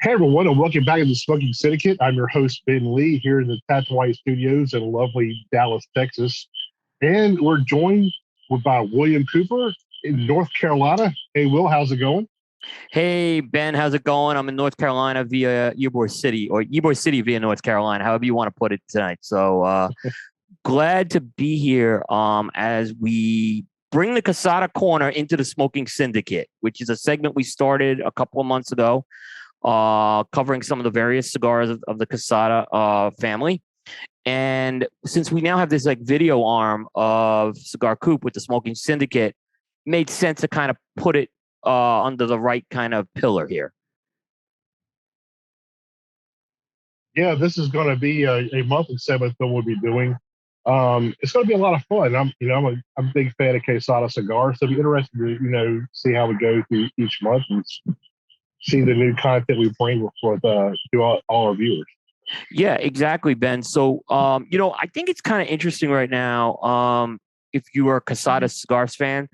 Hey everyone, and welcome back to the Smoking Syndicate. I'm your host, Ben Lee, here in the Tatooine Studios in lovely Dallas, Texas. And we're joined by William Cooper in North Carolina. Hey, Will, how's it going? Hey, Ben, how's it going? I'm in North Carolina via Ybor City or Ybor City via North Carolina, however you want to put it tonight. So glad to be here as we bring the Quesada Corner into the Smoking Syndicate, which is a segment we started a couple of months ago, covering some of the various cigars of the Quesada family. And since we now have this like video arm of Cigar Coop with the Smoking Syndicate, made sense to kind of put it under the right kind of pillar here. Yeah, this is going to be a monthly segment that we'll be doing. It's going to be a lot of fun. I'm a big fan of Quesada cigars, so it'll be interesting to see how we go through each month and see the new content we bring to all our viewers. Yeah, exactly, Ben. So, I think it's kind of interesting right now. If you are a Quesada Cigars fan,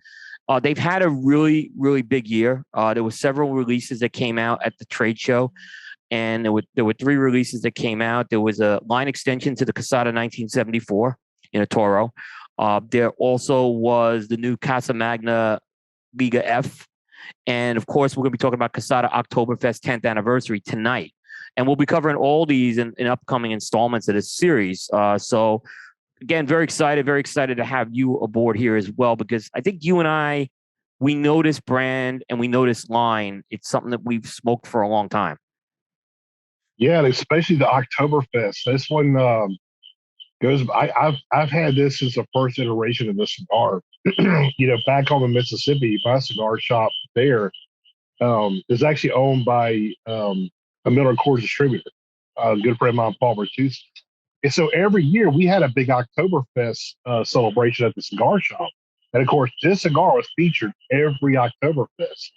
they've had a really, really big year. There were several releases that came out at the trade show, and there were three releases that came out. There was a line extension to the Quesada 1974 in a Toro. There also was the new Casa Magna Liga F, and of course, we're going to be talking about Quesada Oktoberfest 10th anniversary tonight. And we'll be covering all these in upcoming installments of this series. So, again, very excited to have you aboard here as well, because I think you and I, we know this brand and we know this line. It's something that we've smoked for a long time. Yeah, and especially the Oktoberfest. This one goes. I've had this since the first iteration of the cigar. Back home in Mississippi, my cigar shop there is actually owned by a Miller Coors distributor, a good friend of mine, Paul Bertuzzi. And so every year we had a big Oktoberfest celebration at the cigar shop. And of course, this cigar was featured every Oktoberfest.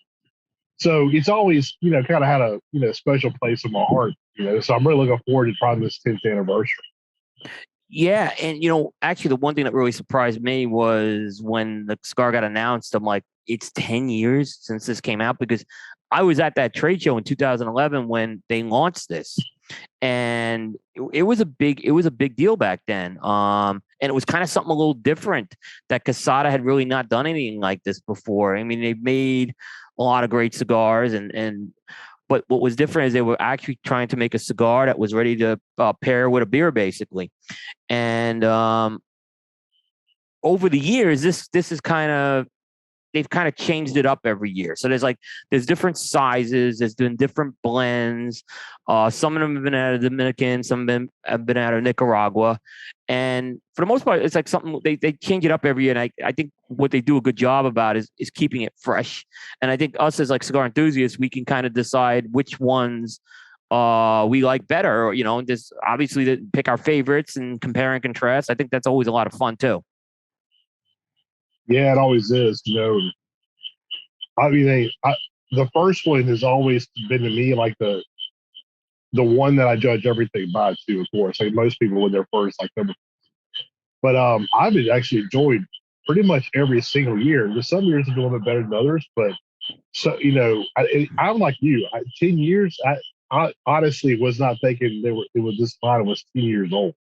So it's always, kind of had a, special place in my heart, So I'm really looking forward to probably this 10th anniversary. Yeah, and actually, the one thing that really surprised me was when the cigar got announced. I'm like, it's 10 years since this came out, because I was at that trade show in 2011 when they launched this, and it was a big deal back then. And it was kind of something a little different that Quesada had really not done anything like this before. I mean, they've made a lot of great cigars, but what was different is they were actually trying to make a cigar that was ready to pair with a beer, basically. And over the years, this is kind of, they've kind of changed it up every year. So there's different sizes, there's been different blends. Some of them have been out of Dominican, some of them have been out of Nicaragua. And for the most part, it's like something they change it up every year. And I think what they do a good job about is keeping it fresh. And I think us as like cigar enthusiasts, we can kind of decide which ones we like better, just obviously to pick our favorites and compare and contrast. I think that's always a lot of fun too. Yeah, it always is, I mean, the first one has always been to me like the one that I judge everything by too, of course. Like most people with their first, like number. But I've actually enjoyed pretty much every single year. There's some years are a little bit better than others, but so I'm like you. 10 years. I honestly was not thinking it was this line was 10 years old.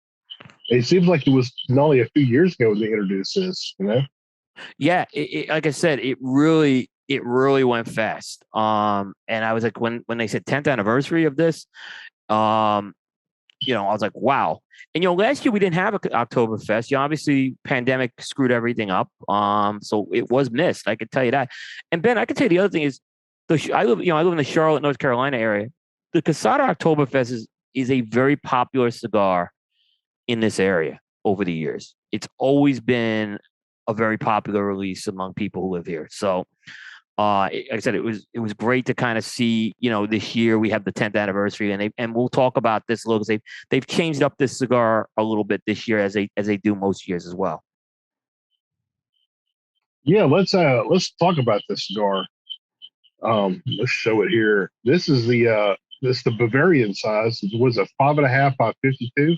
It seems like it was not only a few years ago when they introduced this. Yeah, like I said, it really went fast. And I was like, when they said 10th anniversary of this, I was like, wow. And last year we didn't have a Oktoberfest. Obviously, pandemic screwed everything up. So it was missed. I could tell you that. And Ben, I could tell you the other thing is, I live in the Charlotte, North Carolina area. The Quesada Oktoberfest is a very popular cigar in this area over the years. It's always been a very popular release among people who live here. So, like I said, it was great to kind of see. This year we have the 10th anniversary, and we'll talk about this a little, because they've changed up this cigar a little bit this year, as they do most years as well. Yeah, let's talk about this cigar. Let's show it here. This is the Bavarian size. It was a 5.5 by 52.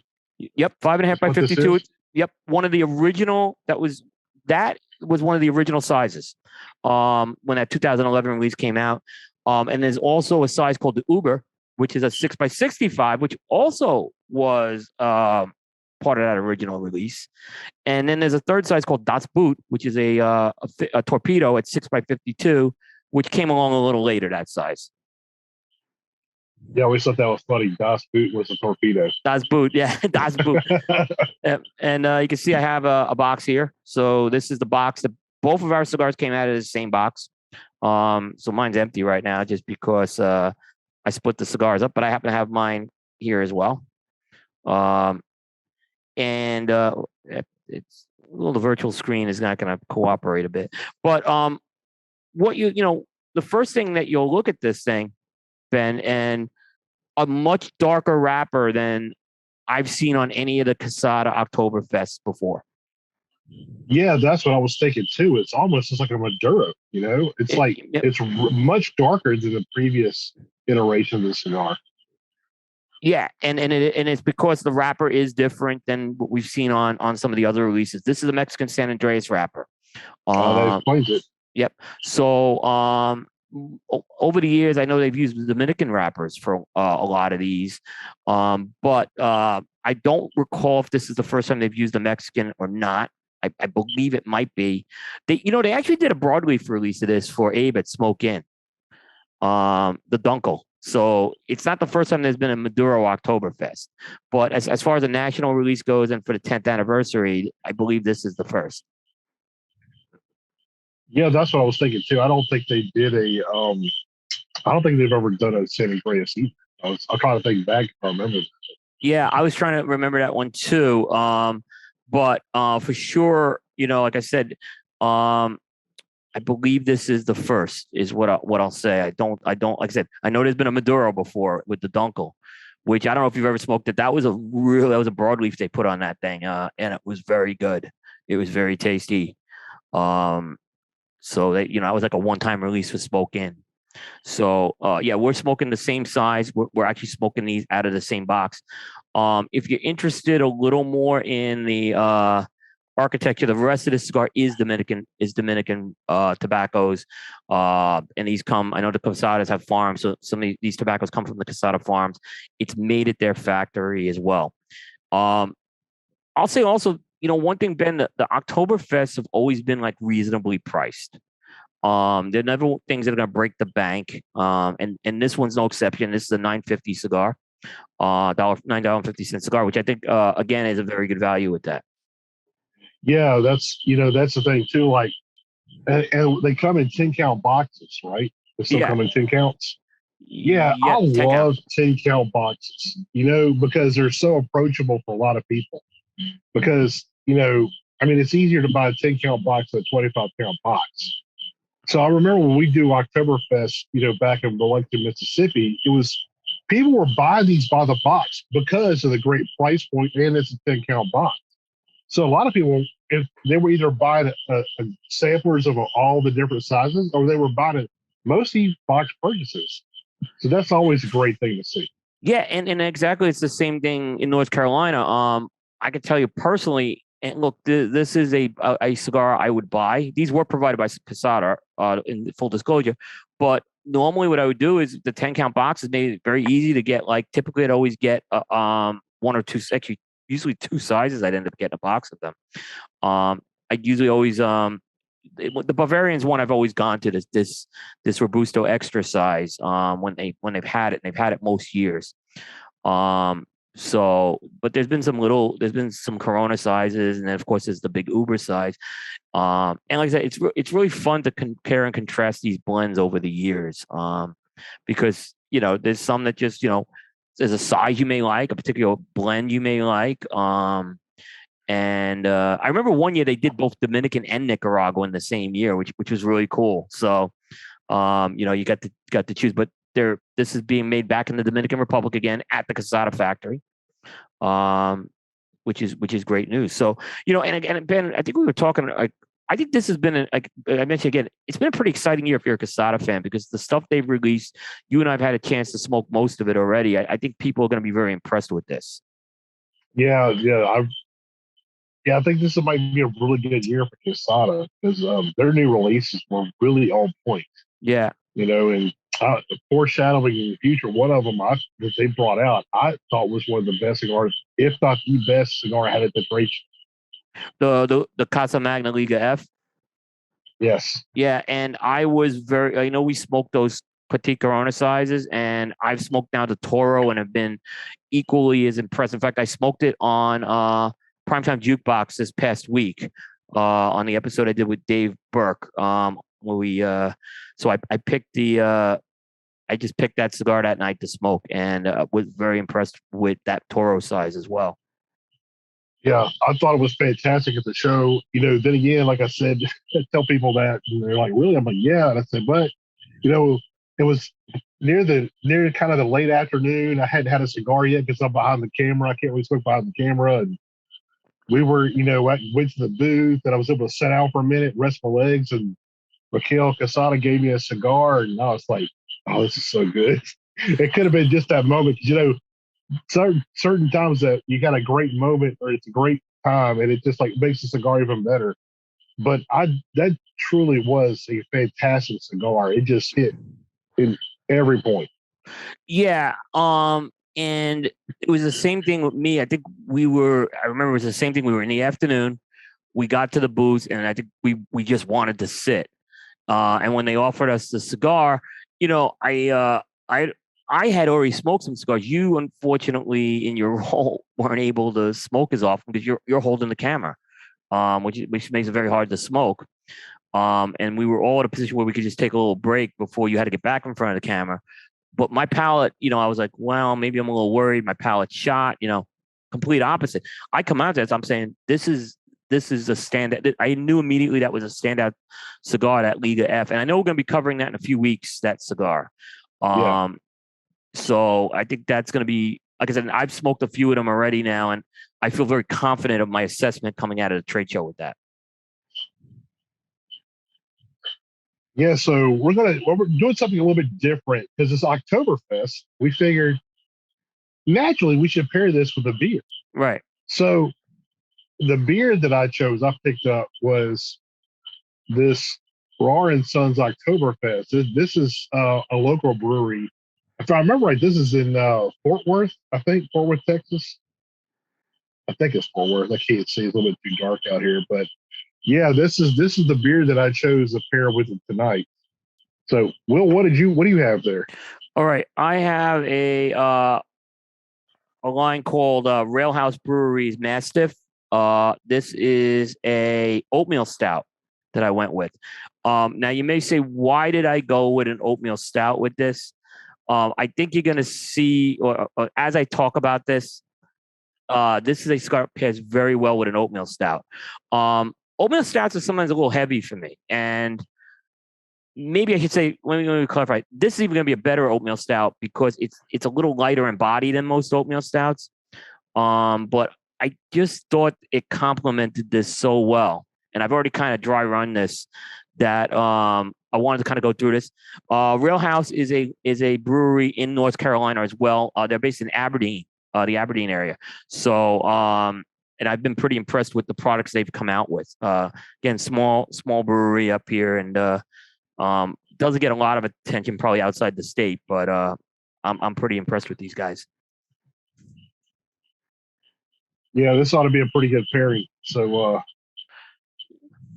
Yep, 5.5 by 52. Yep, one of the original. That was one of the original sizes when that 2011 release came out. And there's also a size called the Uber, which is a 6x65, which also was part of that original release. And then there's a third size called Das Boot, which is a torpedo at 6x52, which came along a little later, that size. Yeah, I always thought that was funny. Das Boot was a torpedo. Das Boot, yeah, Das Boot. And you can see I have a box here. So this is the box that both of our cigars came out of the same box. So mine's empty right now just because I split the cigars up, but I happen to have mine here as well. And it's the virtual screen is not going to cooperate a bit. But what the first thing that you'll look at this thing, Ben, and a much darker wrapper than I've seen on any of the Quesada Oktoberfest before. Yeah, that's what I was thinking too. It's almost just like a Maduro, It's much darker than the previous iteration of the cigar. Yeah, and it's because the wrapper is different than what we've seen on some of the other releases. This is a Mexican San Andreas wrapper. That explains it. Yep. So over the years, I know they've used the Dominican wrappers for a lot of these, but I don't recall if this is the first time they've used the Mexican or not. I believe it might be. They actually did a broadleaf release of this for Abe at Smoke Inn, the Dunkel. So it's not the first time there's been a Maduro Oktoberfest, but as far as the national release goes and for the 10th anniversary, I believe this is the first. Yeah, that's what I was thinking too. I don't think they did I don't think they've ever done a San Andreas either. I'm trying to think back if I remember. Yeah, I was trying to remember that one too. But for sure, like I said, I believe this is the first, is what I'll say. I don't, like I said, I know there's been a Maduro before with the Dunkel, which I don't know if you've ever smoked it. That was a broadleaf they put on that thing. And it was very good. It was very tasty. So that, I was like a one-time release for Smoke Inn. So, yeah, we're smoking the same size. We're actually smoking these out of the same box. If you're interested a little more in the architecture, the rest of the cigar is Dominican tobaccos. And these I know the Quesadas have farms, so some of these tobaccos come from the Quesada farms. It's made at their factory as well. I'll say also, one thing, Ben, the Oktoberfests have always been like reasonably priced. They're never things that are going to break the bank. And this one's no exception. This is a $9.50 cigar, $9.50 cigar, which I think, again, is a very good value with that. Yeah, that's the thing too. Like, and they come in 10-count boxes, right? They still come in 10 counts. Yeah, I love 10-count boxes, because they're so approachable for a lot of people. Because, it's easier to buy a 10-count box than a 25-count box. So I remember when we do Oktoberfest, back in Biloxi, Mississippi, people were buying these by the box because of the great price point, and it's a 10-count box. So a lot of people, if they were either buying samplers of all the different sizes, or they were buying mostly box purchases. So that's always a great thing to see. Yeah, and exactly, it's the same thing in North Carolina. I can tell you personally, and look, this is a cigar I would buy. These were provided by Quesada, in full disclosure. But normally what I would do is the 10-count boxes made it very easy to get. Like, typically I'd always get one or two, actually usually two sizes. I'd end up getting a box of them. I'd usually always the Bavarian's one I've always gone to this Robusto extra size when they've had it. And they've had it most years. So, but there's been some Corona sizes, and then of course there's the big Uber size. And like I said, it's really fun to compare and contrast these blends over the years. Because there's some that just there's a size you may like, a particular blend you may like. And I remember one year they did both Dominican and Nicaragua in the same year, which was really cool. So, you got to choose, but this is being made back in the Dominican Republic again at the Quesada factory, which is great news. So, and Ben, I think we were talking, I think this has been, like I mentioned again, it's been a pretty exciting year if you're a Quesada fan, because the stuff they've released, you and I've had a chance to smoke most of it already. I think people are going to be very impressed with this. Yeah. I think this might be a really good year for Quesada, because their new releases were really on point. Yeah. And foreshadowing in the future. One of them that they brought out, I thought was one of the best cigars, if not the best cigar I had at the trade show. The Casa Magna Liga F. Yes. Yeah, and I was I know we smoked those Petit Corona sizes, and I've smoked now the Toro and have been equally as impressed. In fact, I smoked it on Primetime Jukebox this past week on the episode I did with Dave Burke. Where we so I picked I just picked that cigar that night to smoke, and was very impressed with that Toro size as well. Yeah, I thought it was fantastic at the show. Then again, like I said, I tell people that, and they're like, "Really?" I'm like, "Yeah." And I said, "But, it was near kind of the late afternoon. I hadn't had a cigar yet because I'm behind the camera. I can't really smoke behind the camera, and we were, I went to the booth, and I was able to sit down for a minute, rest my legs, and Mikhail Quesada gave me a cigar, and I was like, "Oh, this is so good." It could have been just that moment, certain times that you got a great moment or it's a great time, and it just like makes the cigar even better. But that truly was a fantastic cigar. It just hit in every point. Yeah. And it was the same thing with me. I remember it was the same thing. We were in the afternoon. We got to the booth, and I think we just wanted to sit. And when they offered us the cigar, I had already smoked some cigars. You, unfortunately, in your role, weren't able to smoke as often because you're holding the camera, which makes it very hard to smoke. And we were all in a position where we could just take a little break before you had to get back in front of the camera. But my palate, I was like, well, maybe I'm a little worried. My palate's shot, complete opposite. I come out to this, I'm saying, this is a standout. I knew immediately that was a standout cigar, that Liga F. And I know we're going to be covering that in a few weeks, that cigar. Yeah. So I think that's going to be, like I said, I've smoked a few of them already now, and I feel very confident of my assessment coming out of the trade show with that. Yeah, so we're doing something a little bit different because it's Oktoberfest. We figured naturally we should pair this with a beer. Right. So the beer that I picked up was this Rar and Sons Oktoberfest. This is a local brewery. If I remember right, this is in Fort Worth, Texas. I think it's Fort Worth. I can't see; it's a little bit too dark out here. But yeah, this is the beer that I chose to pair with it tonight. So, Will, what do you have there? All right, I have a line called Railhouse Brewery's Mastiff. This is a oatmeal stout that I went with. Now you may say, why did I go with an oatmeal stout with this? I think you're going to see, or as I talk about this, this is a cigar that pairs very well with an oatmeal stout. Oatmeal stouts are sometimes a little heavy for me, and maybe I should say, let me clarify. This is even going to be a better oatmeal stout because it's a little lighter in body than most oatmeal stouts. But I just thought it complemented this so well, and I've already kind of dry run this that I wanted to kind of go through this. Railhouse is a brewery in North Carolina as well. They're based in Aberdeen, the Aberdeen area. So and I've been pretty impressed with the products they've come out with. Again, small brewery up here, and doesn't get a lot of attention probably outside the state, but I'm pretty impressed with these guys. Yeah, this ought to be a pretty good pairing. So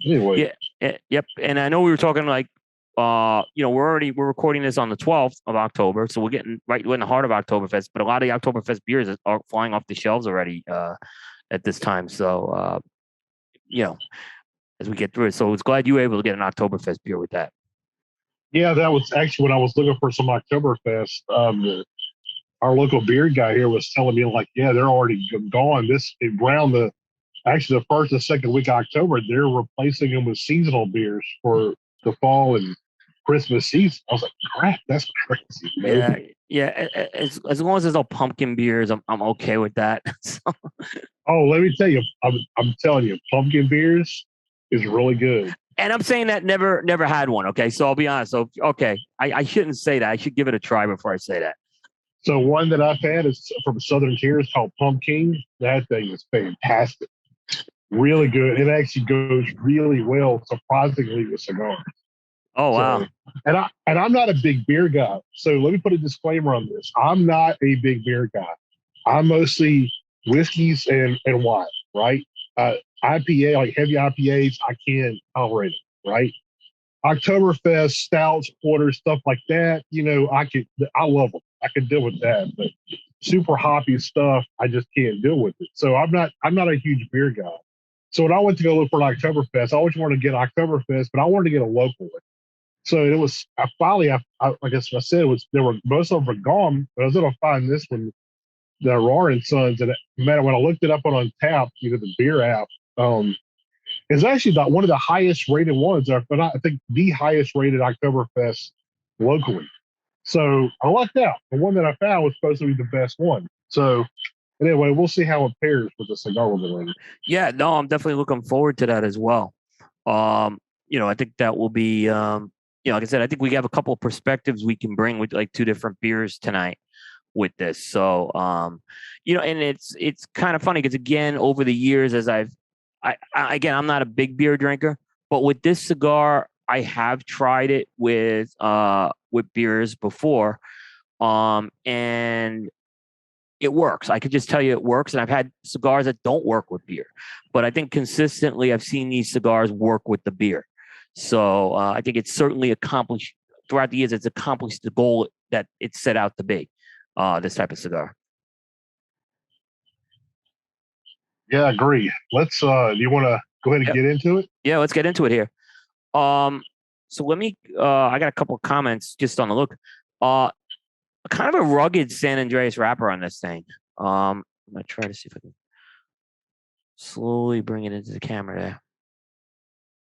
anyway. Yeah, yep. And I know we were talking like we're recording this on the 12th of October, so we're getting right in the heart of Oktoberfest, but a lot of the Oktoberfest beers are flying off the shelves already at this time. So as we get through it. So I was glad you were able to get an Oktoberfest beer with that. Yeah, that was actually when I was looking for some Oktoberfest. Our local beer guy here was telling me, like, yeah, they're already gone. This around the first and second week of October, they're replacing them with seasonal beers for the fall and Christmas season. I was like, crap, that's crazy. Man. Yeah. As long as there's no pumpkin beers, I'm okay with that. So. Oh, let me tell you, I'm telling you, pumpkin beers is really good. And I'm saying that never had one. Okay, so I'll be honest. So okay, I shouldn't say that. I should give it a try before I say that. So one that I've had is from Southern Tier, called Pumpkin. That thing is fantastic. Really good. It actually goes really well, surprisingly, with cigars. Oh So, wow. I'm not a big beer guy. So let me put a disclaimer on this. I'm not a big beer guy. I'm mostly whiskeys and wine, right? IPA, like heavy IPAs, I can't tolerate it, right? Oktoberfest, stouts, porters, stuff like that, I love them. I can deal with that, but super hoppy stuff, I just can't deal with it. So I'm not a huge beer guy. So when I went to go look for an Oktoberfest, I always wanted to get Oktoberfest, but I wanted to get a local one. So it was I guess I said it was there were most of them were gone, but I was able to find this one, the Roaring Sons, and man, when I looked it up on Tap, the beer app, it's actually one of the highest rated ones, but I think the highest rated Oktoberfest locally. So I lucked out. The one that I found was supposed to be the best one. So anyway, we'll see how it pairs with the cigar we're later. Yeah, no, I'm definitely looking forward to that as well. I think that will be like I said, I think we have a couple of perspectives we can bring with like two different beers tonight with this. So and it's kind of funny because again, over the years as again, I'm not a big beer drinker, but with this cigar, I have tried it with beers before. And it works. I could just tell you it works. And I've had cigars that don't work with beer, but I think consistently I've seen these cigars work with the beer. So I think it's certainly accomplished throughout the years. It's accomplished the goal that it set out to be. This type of cigar. Yeah, I agree. Let's. Do you want to go ahead and get into it? Yeah, let's get into it here. So let me. I got a couple of comments just on the look. Kind of a rugged San Andreas wrapper on this thing. I'm gonna try to see if I can slowly bring it into the camera there.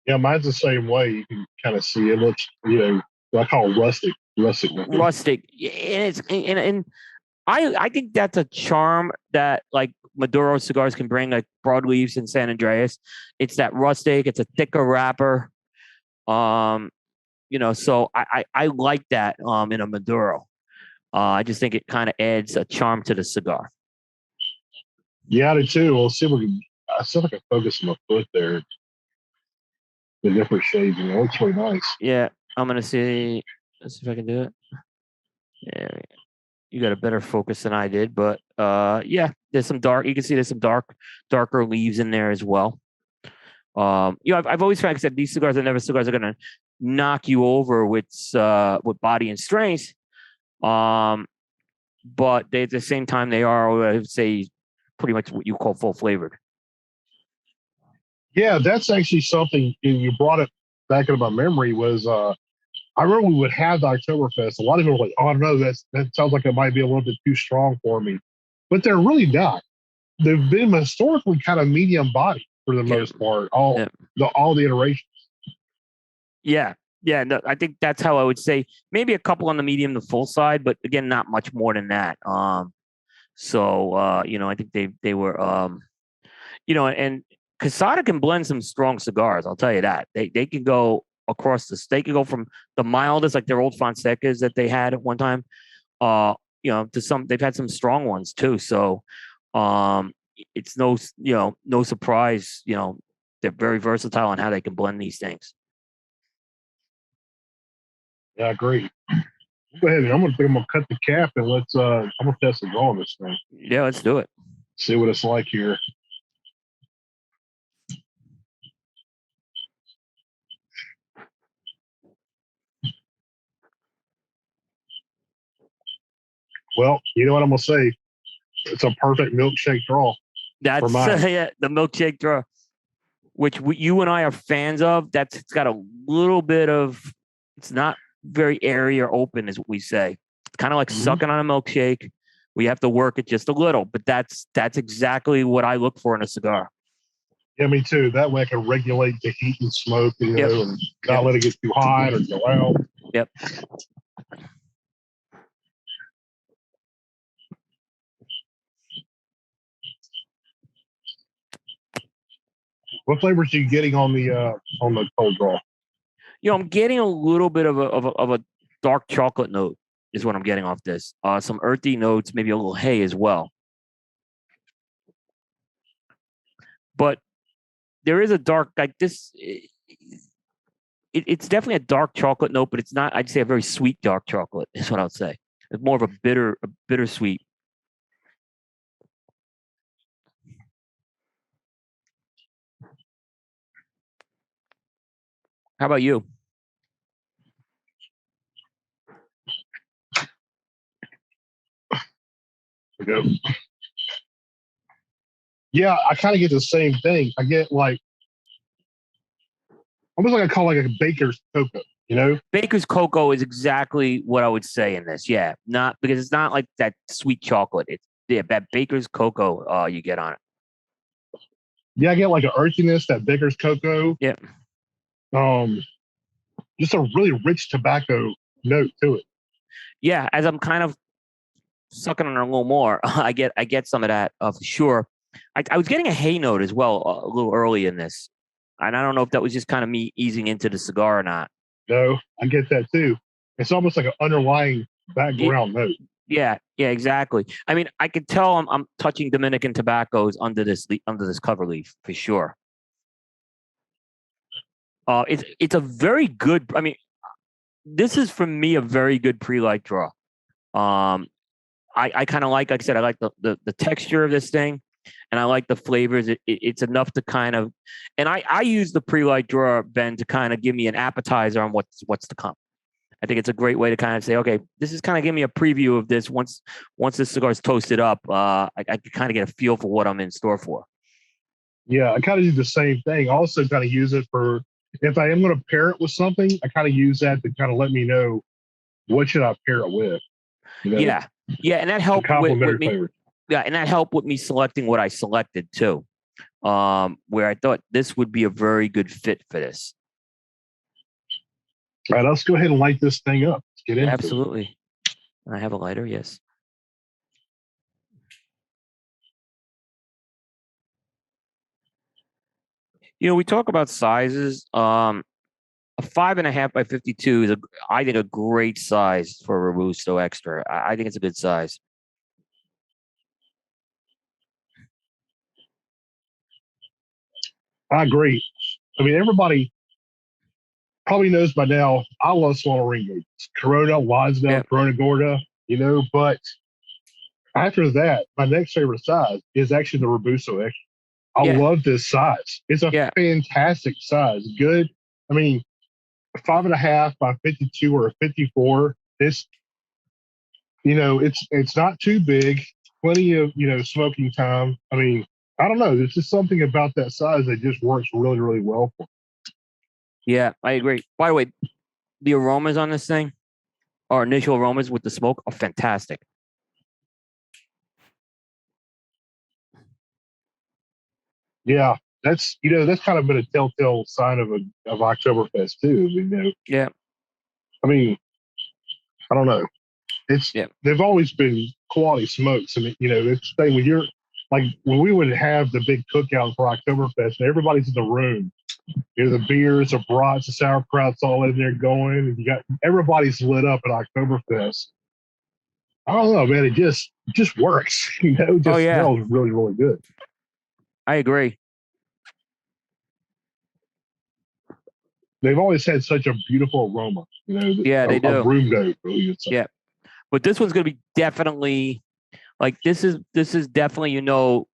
Yeah, mine's the same way. You can kind of see it looks, I call it rustic. Rustic, and I think that's a charm that like Maduro cigars can bring, like broadleaves and San Andreas. It's that rustic. It's a thicker wrapper. So I like that in a Maduro. I just think it kind of adds a charm to the cigar. Yeah, I do too. We'll see if we can. I still think I focus on the foot there. The different shades, it looks really nice. Yeah, I'm gonna see. Let's see if I can do it. Yeah, you got a better focus than I did, but yeah, there's some dark. You can see there's some darker leaves in there as well. I've always found that these cigars are never cigars are gonna knock you over with body and strength. But they, at the same time, they are, I would say, pretty much what you call full flavored. Yeah, that's actually something you brought it back into my memory was I remember we would have the Oktoberfest. A lot of people were like, oh, I don't know, that sounds like it might be a little bit too strong for me. But they're really not. They've been historically kind of medium body for the most part, all the iterations. Yeah. Yeah, no, I think that's how I would say. Maybe a couple on the medium to full side, but again, not much more than that. I think they were and Quesada can blend some strong cigars. I'll tell you that. They can go across this. They can go from the mildest, like their old Fonsecas that they had at one time, to some. They've had some strong ones too. So, it's no surprise. They're very versatile on how they can blend these things. Yeah, I agree. Go ahead. I'm gonna cut the cap and I'm gonna test the draw on this thing. Yeah, let's do it. See what it's like here. Well, you know what I'm gonna say? It's a perfect milkshake draw. That's the milkshake draw, which you and I are fans of. It's got a little bit of. It's not very airy or open, as we say. It's kind of like sucking on a milkshake. We have to work it just a little, but that's exactly what I look for in a cigar. Yeah, me too. That way I can regulate the heat and smoke, and not let it get too hot or go out. Yep. What flavors are you getting on the cold draw? I'm getting a little bit of a dark chocolate note is what I'm getting off this. Some earthy notes, maybe a little hay as well. But there is a dark like this. it's definitely a dark chocolate note, but it's not. I'd say a very sweet dark chocolate is what I would say. It's more of a bittersweet. How about you? Yeah, I kind of get the same thing. I get like almost like I call like a baker's cocoa, you know? Baker's cocoa is exactly what I would say in this. Yeah, not because it's not like that sweet chocolate. It's that baker's cocoa you get on it. Yeah, I get like an earthiness, that baker's cocoa. Yeah. Just a really rich tobacco note to it. Yeah, as I'm kind of sucking on it a little more, I get some of that for sure. I was getting a hay note as well a little early in this, and I don't know if that was just kind of me easing into the cigar or not. No, I get that too. It's almost like an underlying background note. Yeah, exactly. I mean, I could tell I'm touching Dominican tobaccos under this cover leaf for sure. It's a very good. I mean, this is for me a very good pre-light draw. I kind of like I said, I like the texture of this thing, and I like the flavors. It's enough to kind of, and I use the pre-light drawer, Ben, to kind of give me an appetizer on what's to come. I think it's a great way to kind of say, okay, this is kind of give me a preview of this. Once this cigar is toasted up, I can kind of get a feel for what I'm in store for. Yeah, I kind of do the same thing. I also kind of use it for if I am going to pair it with something, I kind of use that to kind of let me know what should I pair it with. You know? Yeah, and that helped with me. Flavor. Yeah, and that helped with me selecting what I selected too. Where I thought this would be a very good fit for this. All right, let's go ahead and light this thing up. Let's get into Absolutely. I have a lighter, yes. You know, we talk about sizes. A 5.5 by 52 is I think a great size for a Robusto Extra. I think it's a good size. I agree. I mean, everybody probably knows by now I love smaller ring gauges. Corona, Lonsdale, Corona Gorda, you know, but after that, my next favorite size is actually the Robusto Extra. I love this size. It's a fantastic size. Good. I mean, 5.5 by 52 or a 54. This, you know, it's not too big. Plenty of, you know, smoking time. I mean, I don't know. There's just something about that size that just works really, really well for me. Yeah, I agree. By the way, the aromas on this thing, our initial aromas with the smoke, are fantastic. Yeah, that's kind of been a telltale sign of Oktoberfest too. You know. Yeah. I mean, I don't know. They've always been quality smokes. I mean, you know, it's the thing when you're like when we would have the big cookout for Oktoberfest and everybody's in the room. You know, the beers, the brats, the sauerkrauts all in there going, and you got everybody's lit up at Oktoberfest. I don't know, man. It just works. You know, it just smells really, really good. I agree. They've always had such a beautiful aroma. You know, they do. A room note, really. Yeah, but this one's going to be definitely like this is definitely, you know,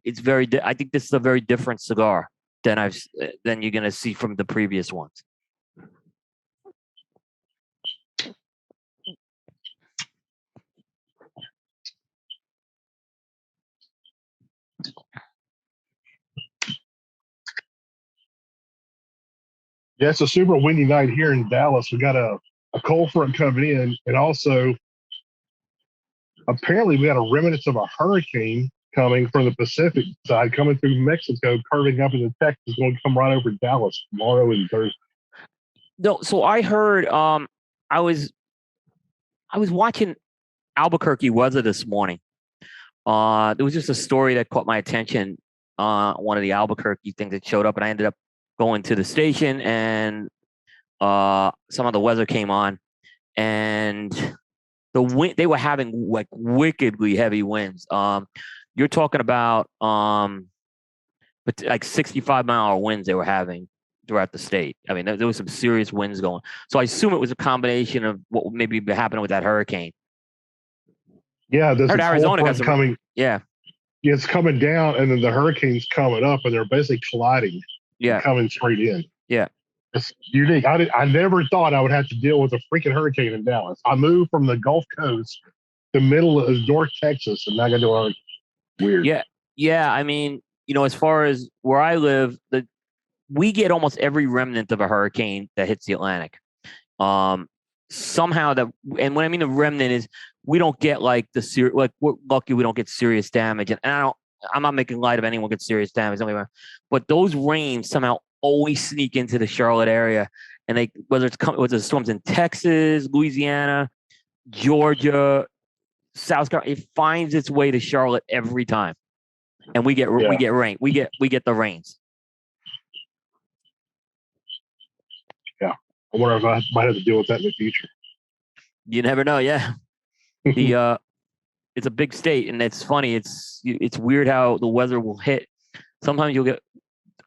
it's very. I think this is a very different cigar than you're going to see from the previous ones. Yeah, it's a super windy night here in Dallas. We got a cold front coming in, and also apparently we got a remnants of a hurricane coming from the Pacific side, coming through Mexico, curving up into Texas, going to come right over Dallas tomorrow and Thursday. No, so I heard. I was watching Albuquerque weather this morning. There was just a story that caught my attention. One of the Albuquerque things that showed up, and I ended up going to the station, and some of the weather came on, and the wind, they were having like wickedly heavy winds. You're talking about but like 65-mile winds they were having throughout the state. I mean, there was some serious winds going. So I assume it was a combination of what maybe happening with that hurricane. Yeah, there's I heard a cold Arizona got front some. coming. Yeah, It's coming down, and then the hurricane's coming up, and they're basically colliding. yeah, Coming straight in. yeah. It's unique. I never thought I would have to deal with a freaking hurricane in Dallas. I moved from the Gulf Coast to middle of North Texas, and now I got to do a weird. Yeah, yeah. I mean, as far as where I live, we get almost every remnant of a hurricane that hits the Atlantic. Somehow and when I mean the remnant is we don't get like we're lucky we don't get serious damage, and I'm not making light of anyone gets serious damage anywhere, but those rains somehow always sneak into the Charlotte area, and whether it's storms in Texas, Louisiana, Georgia, South Carolina, it finds its way to Charlotte every time, and we get rain, we get the rains. Yeah, I wonder if I might have to deal with that in the future. You never know. Yeah, it's a big state, and it's funny. It's weird how the weather will hit. Sometimes you'll get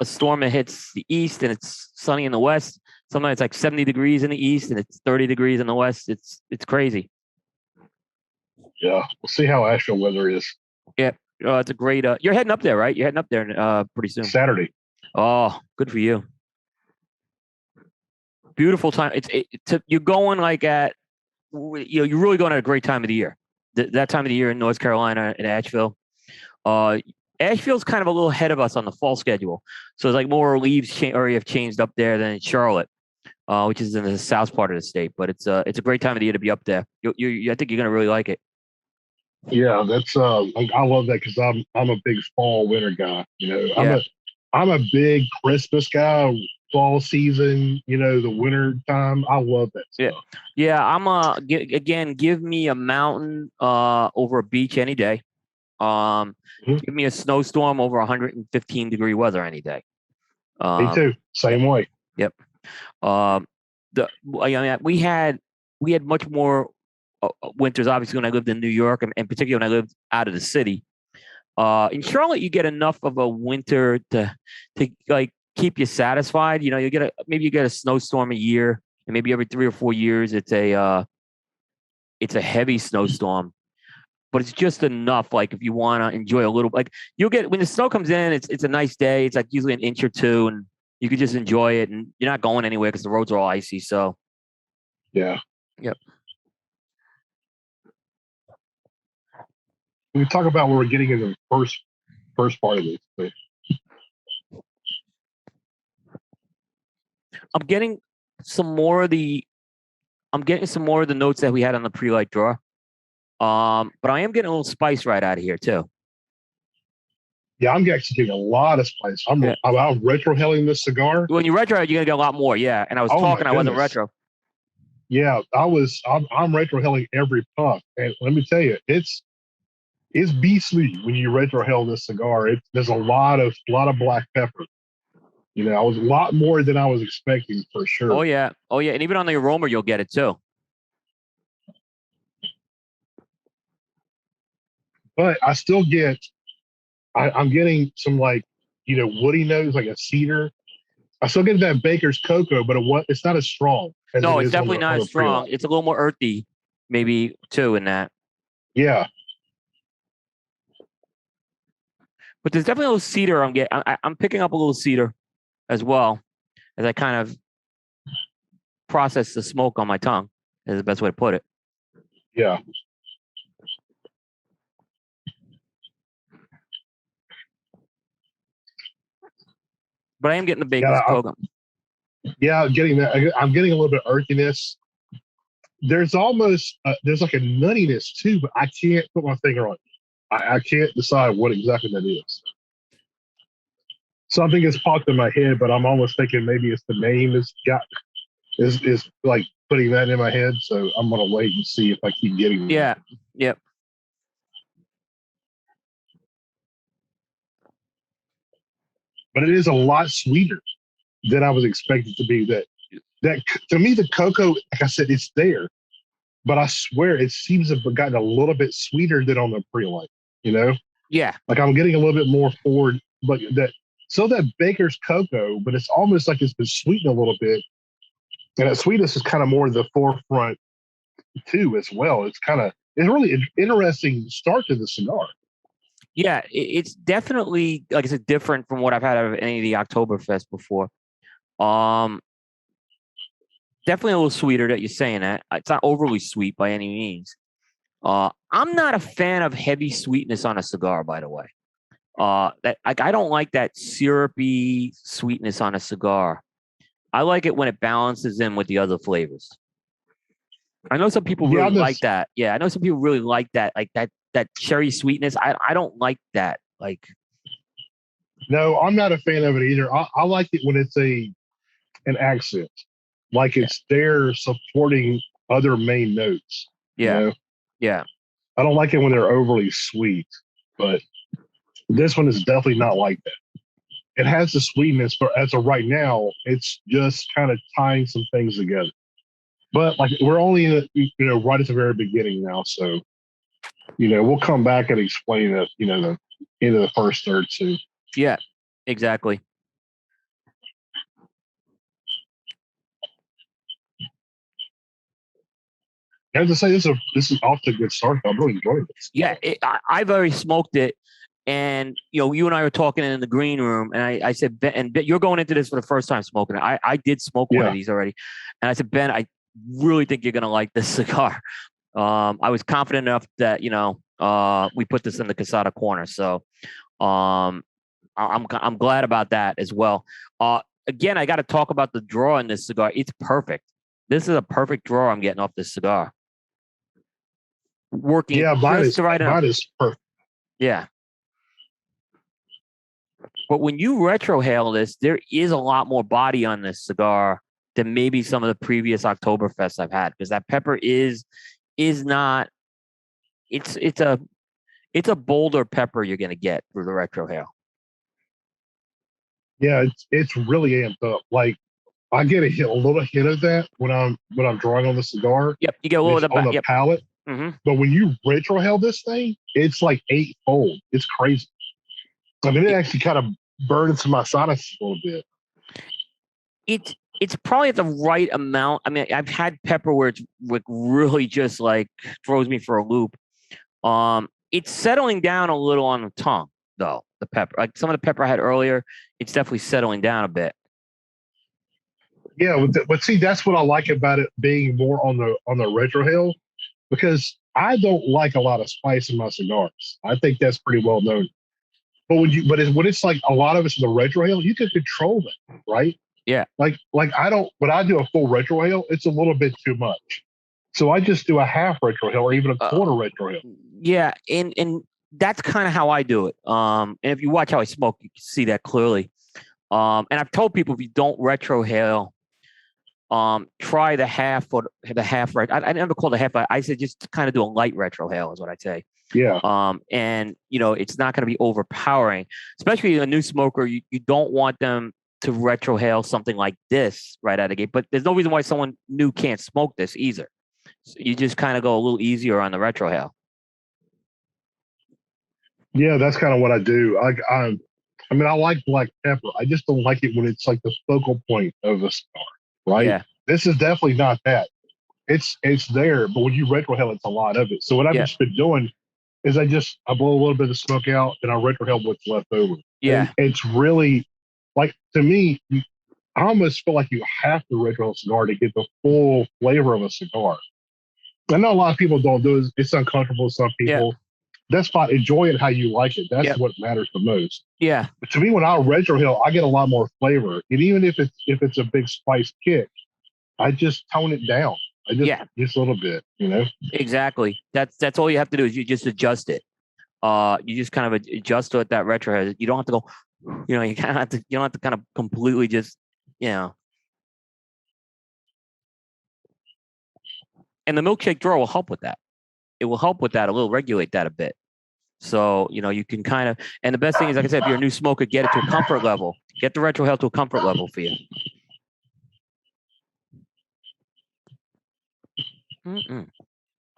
a storm that hits the east, and it's sunny in the west. Sometimes it's like 70 degrees in the east, and it's 30 degrees in the west. It's crazy. Yeah, we'll see how Asheville weather is. Yeah, it's a great. You're heading up there, right? You're heading up there pretty soon. Saturday. Oh, good for you. Beautiful time. You're going like at, you're really going at a great time of the year. That time of the year in North Carolina and Asheville. Asheville's kind of a little ahead of us on the fall schedule, so it's like more leaves already have changed up there than in Charlotte, which is in the south part of the state. But it's a great time of the year to be up there. I think you're gonna really like it. Yeah, that's I love that because I'm a big fall winter guy. I'm a big Christmas guy. Fall season, the winter time. I love that stuff. Yeah. I'm give me a mountain over a beach any day. Give me a snowstorm over 115 degree weather any day. Me too. Same way. Yep. We had much more winters, obviously, when I lived in New York, and particularly when I lived out of the city. In Charlotte, you get enough of a winter to like keep you satisfied. You get a snowstorm a year, and maybe every 3 or 4 years it's a heavy snowstorm. But it's just enough, like if you want to enjoy a little, like you'll get when the snow comes in, it's a nice day. It's like usually an inch or two, and you can just enjoy it, and you're not going anywhere because the roads are all icy. So, yeah, yep. We talk about where we're getting in the first part of this. I'm getting some more of the notes that we had on the pre-light draw. But I am getting a little spice right out of here too. Yeah, I'm actually getting a lot of spice. I'm retrohaling this cigar. When you retro, you're gonna get a lot more. Yeah, and I wasn't retro. Yeah, I'm retrohaling every puff, and let me tell you, it's beastly when you retrohale this cigar. There's a lot of black pepper. I was a lot more than I was expecting for sure. Oh yeah, and even on the aroma, you'll get it too. But I still I'm getting some woody notes, like a cedar. I still get that baker's cocoa, but it's not as strong. No, it's definitely not as strong. It's a little more earthy, maybe too, in that. Yeah. But there's definitely a little cedar. I'm picking up a little cedar as well, as I kind of process the smoke on my tongue. Is the best way to put it. Yeah. But I am getting the baker's cocoa. Yeah, I'm getting that. I'm getting a little bit of earthiness. There's almost there's like a nuttiness too, but I can't put my finger on it. I can't decide what exactly that is. Something has popped in my head, but I'm almost thinking maybe it's the name is like putting that in my head. So I'm gonna wait and see if I keep getting that. Yeah. Yep. But it is a lot sweeter than I was expecting to be. That to me, the cocoa, like I said, it's there, but I swear it seems to have gotten a little bit sweeter than on the pre-light. Yeah. Like I'm getting a little bit more forward, but that So that baker's cocoa, but it's almost like it's been sweetened a little bit. And that sweetness is kind of more in the forefront too, as well. It's really an interesting start to the cigar. Yeah, it's definitely, like I said, different from what I've had out of any of the Oktoberfest before. Definitely a little sweeter that you're saying that. It's not overly sweet by any means. I'm not a fan of heavy sweetness on a cigar, by the way. I don't like that syrupy sweetness on a cigar. I like it when it balances in with the other flavors. I know some people really like that. Yeah, I know some people really like that, like that cherry sweetness. I don't like that. Like, no, I'm not a fan of it either. I like it when it's an accent, like it's there supporting other main notes. Yeah, you know? Yeah. I don't like it when they're overly sweet, but this one is definitely not like that. It has the sweetness, but as of right now, it's just kind of tying some things together. But like we're only right at the very beginning now, so we'll come back and explain it. The end of the first third too. Yeah, exactly. I have to say this is off to a good start. I'm really enjoying this. Yeah, I've already smoked it, and you and I were talking in the green room, and I said, Ben, and you're going into this for the first time smoking it. I did smoke one of these already, and I said, Ben, I really think you're gonna like this cigar. I was confident enough that we put this in the Quesada Corner, so I'm glad about that as well. Again, I got to talk about the draw in this cigar. It's perfect. This is a perfect draw I'm getting off this cigar. Working mine is perfect. Yeah. But when you retrohale this, there is a lot more body on this cigar than maybe some of the previous Oktoberfests I've had, because that pepper is not. It's a bolder pepper you're going to get through the retrohale. Yeah, it's really amped up. Like I get a little hit of that when I'm drawing on the cigar. Yep, you get a little on the palate. Mm-hmm. But when you retrohale this thing, it's like 8-fold. It's crazy. I mean, it actually kind of burns my sinus a little bit. It's probably at the right amount. I mean, I've had pepper where it's like really just like throws me for a loop. It's settling down a little on the tongue, though. The pepper, like some of the pepper I had earlier, it's definitely settling down a bit. Yeah, but see, that's what I like about it being more on the retrohale, because I don't like a lot of spice in my cigars. I think that's pretty well known. But when it's like a lot of it's in the retrohale, you can control it, right? Yeah. Like I don't, when I do a full retrohale, it's a little bit too much. So I just do a half retrohale or even a quarter retrohale. Yeah, and that's kind of how I do it. And if you watch how I smoke, you can see that clearly. And I've told people, if you don't retrohale, try the half or the half. I never call it half. I said just kind of do a light retrohale is what I'd say. Yeah. And it's not going to be overpowering, especially a new smoker. You don't want them to retrohale something like this right out of the gate. But there's no reason why someone new can't smoke this either. So you just kind of go a little easier on the retrohale. Yeah, that's kind of what I do. I mean, I like black pepper. I just don't like it when it's like the focal point of a cigar, right? Yeah. This is definitely not that. It's there, but when you retrohale, it's a lot of it. So what I've just been doing is I blow a little bit of smoke out and I retrohale what's left over. Yeah. And it's really, like, to me, I almost feel like you have to retrohale a cigar to get the full flavor of a cigar. I know a lot of people don't do it. It's uncomfortable to some people. That's fine. Enjoy it how you like it. That's what matters the most. Yeah. But to me, when I retrohale, I get a lot more flavor. And even if it's a big spice kick, I just tone it down. Just a little bit, Exactly. That's all you have to do is you just adjust it. You just kind of adjust to it that retrohale. You don't have to go, you kind of have to, you don't have to kind of completely just, And the milkshake drawer will help with that. It will help with that. It will regulate that a bit. So, you can kind of, and the best thing is, like I said, if you're a new smoker, get it to a comfort level. Get the retrohale to a comfort level for you. I think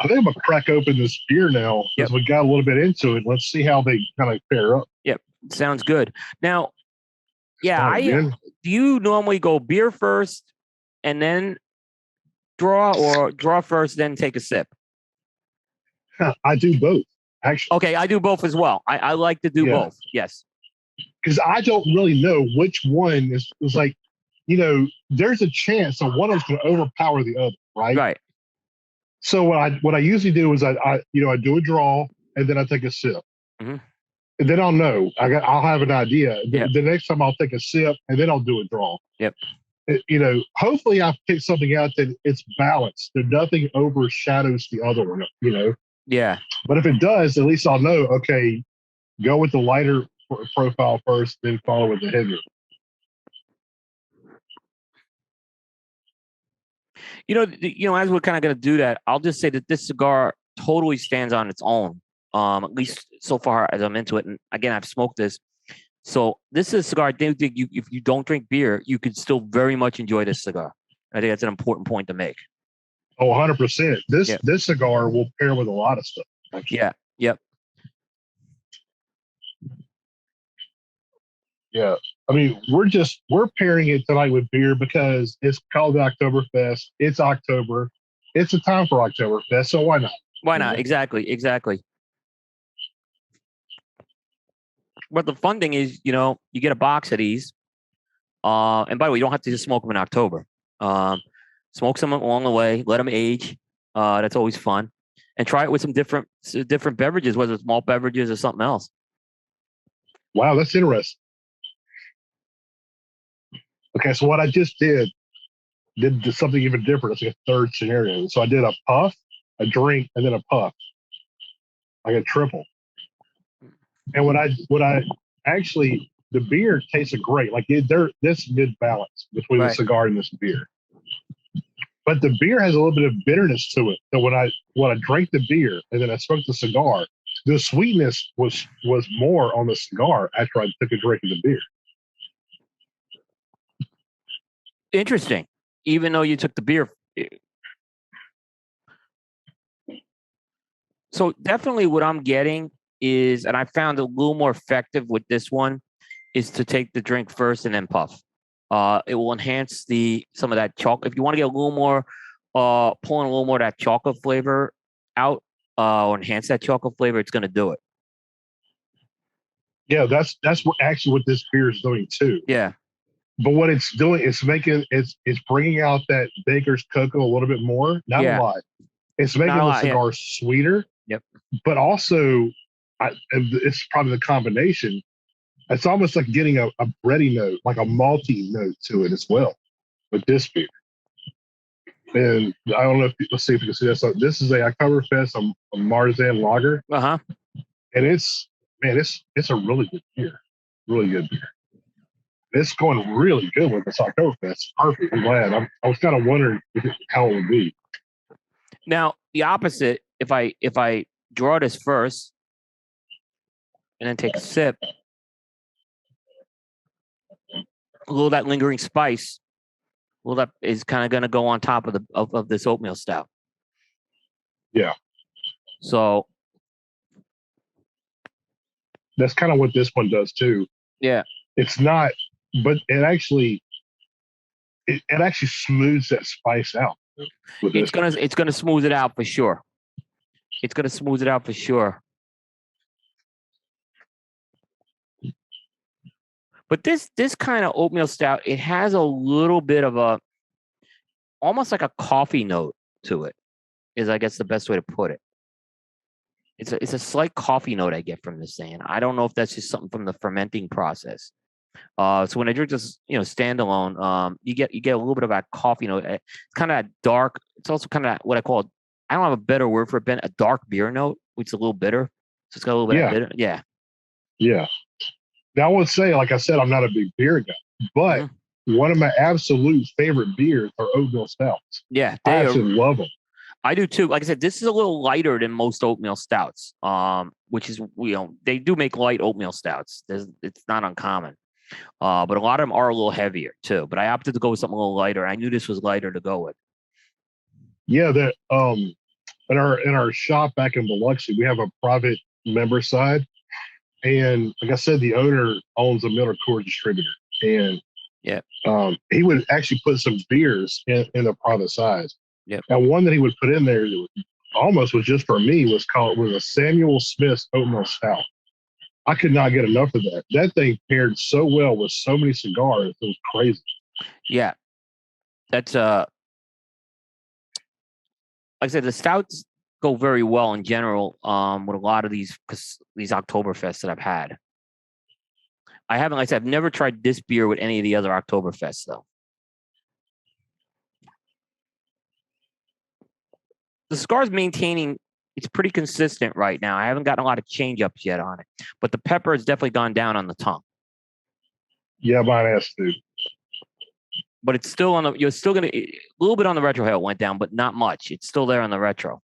I'm going to crack open this beer now because we got a little bit into it. Let's see how they kind of pair up. Yep. Sounds good. Now, Yeah, do you normally go beer first and then draw, or draw first then take a sip? I do both, actually. Okay, I do both as well. I like to do both. Yes. Because I don't really know which one is like, there's a chance that one of them's going to overpower the other, right? Right. So what I usually do is I do a draw and then I take a sip. Mm-hmm. And then I'll know. I'll have an idea. Yep. The next time I'll take a sip and then I'll do a draw. Yep. Hopefully I pick something out that it's balanced. That nothing overshadows the other one. Yeah. But if it does, at least I'll know. Okay, go with the lighter profile first, then follow with the heavier. As we're kind of going to do that, I'll just say that this cigar totally stands on its own. At least so far as I'm into it. And again, I've smoked this. So this is a cigar. I think if you don't drink beer, you could still very much enjoy this cigar. I think that's an important point to make. Oh, 100%. This cigar will pair with a lot of stuff. Actually. Yeah. Yep. Yeah. I mean, we're pairing it tonight with beer because it's called the Oktoberfest. It's October. It's a time for Oktoberfest. So why not? Why not? Exactly. But the fun thing is, you get a box of these. And by the way, you don't have to just smoke them in October. Smoke some along the way, let them age. That's always fun. And try it with some different beverages, whether it's malt beverages or something else. Wow, that's interesting. Okay, so what I just did something even different. It's like a third scenario. So I did a puff, a drink, and then a puff. Like a triple. And what I actually, the beer tasted great. Like this good balance between the cigar and this beer. But the beer has a little bit of bitterness to it. So when I drank the beer and then I smoked the cigar, the sweetness was more on the cigar after I took a drink of the beer. Interesting. Even though you took the beer. So definitely what I'm getting is, and I found a little more effective with this one, is to take the drink first and then puff. It will enhance some of that chocolate. If you want to get a little more, pulling a little more of that chocolate flavor out, or enhance that chocolate flavor, it's going to do it. Yeah, that's actually what this beer is doing too. Yeah. But what it's doing is it's bringing out that baker's cocoa a little bit more. Not a lot. It's making the cigar sweeter. Yep. But also, it's probably the combination. It's almost like getting a bready note, like a malty note to it as well with this beer. And I don't know let's see if you can see this. So this is a Oktoberfest, a Marzen lager. Uh-huh. And it's a really good beer. Really good beer. It's going really good with this Oktoberfest. Perfect. I'm glad. I was kind of wondering how it would be. Now, the opposite, if I draw this first and then take a sip, a little of that lingering spice, that is kind of going to go on top of this oatmeal stout. Yeah. So that's kind of what this one does too. Yeah. It's not, but it actually smooths that spice out. It's gonna smooth it out for sure. It's gonna smooth it out for sure. But this kind of oatmeal stout, it has a little bit of almost like a coffee note to it, is I guess the best way to put it. It's a slight coffee note I get from this thing. I don't know if that's just something from the fermenting process. So when I drink this, standalone, you get a little bit of that coffee note. It's kind of dark. It's also kind of what I call, I don't have a better word for it, Ben, a dark beer note, which is a little bitter. So it's got a little bit of bitter. Yeah. Yeah. Now, I would say, like I said, I'm not a big beer guy, but one of my absolute favorite beers are oatmeal stouts. Yeah. I absolutely love them. I do too. Like I said, this is a little lighter than most oatmeal stouts, which is, they do make light oatmeal stouts. It's not uncommon. But a lot of them are a little heavier too. But I opted to go with something a little lighter. I knew this was lighter to go with. Yeah, that in our shop back in Biloxi, we have a private member side, and like I said, the owner owns a Miller Coors distributor, and Yeah. He would actually put some beers in the private size. Yep. And one that he would put in there that almost was just for me was a Samuel Smith's Oatmeal Stout. I could not get enough of that. That thing paired so well with so many cigars. It was crazy. Yeah. That's like I said, the stouts go very well in general with a lot of these Oktoberfests that I've had. I haven't, like I said, I've never tried this beer with any of the other Oktoberfests though. The cigar's maintaining, it's pretty consistent right now. I haven't gotten a lot of change ups yet on it, but the pepper has definitely gone down on the tongue. Yeah, mine has too. But it's still on the, you're still going to, a little bit on the retro it went down, but not much. It's still there on the retro.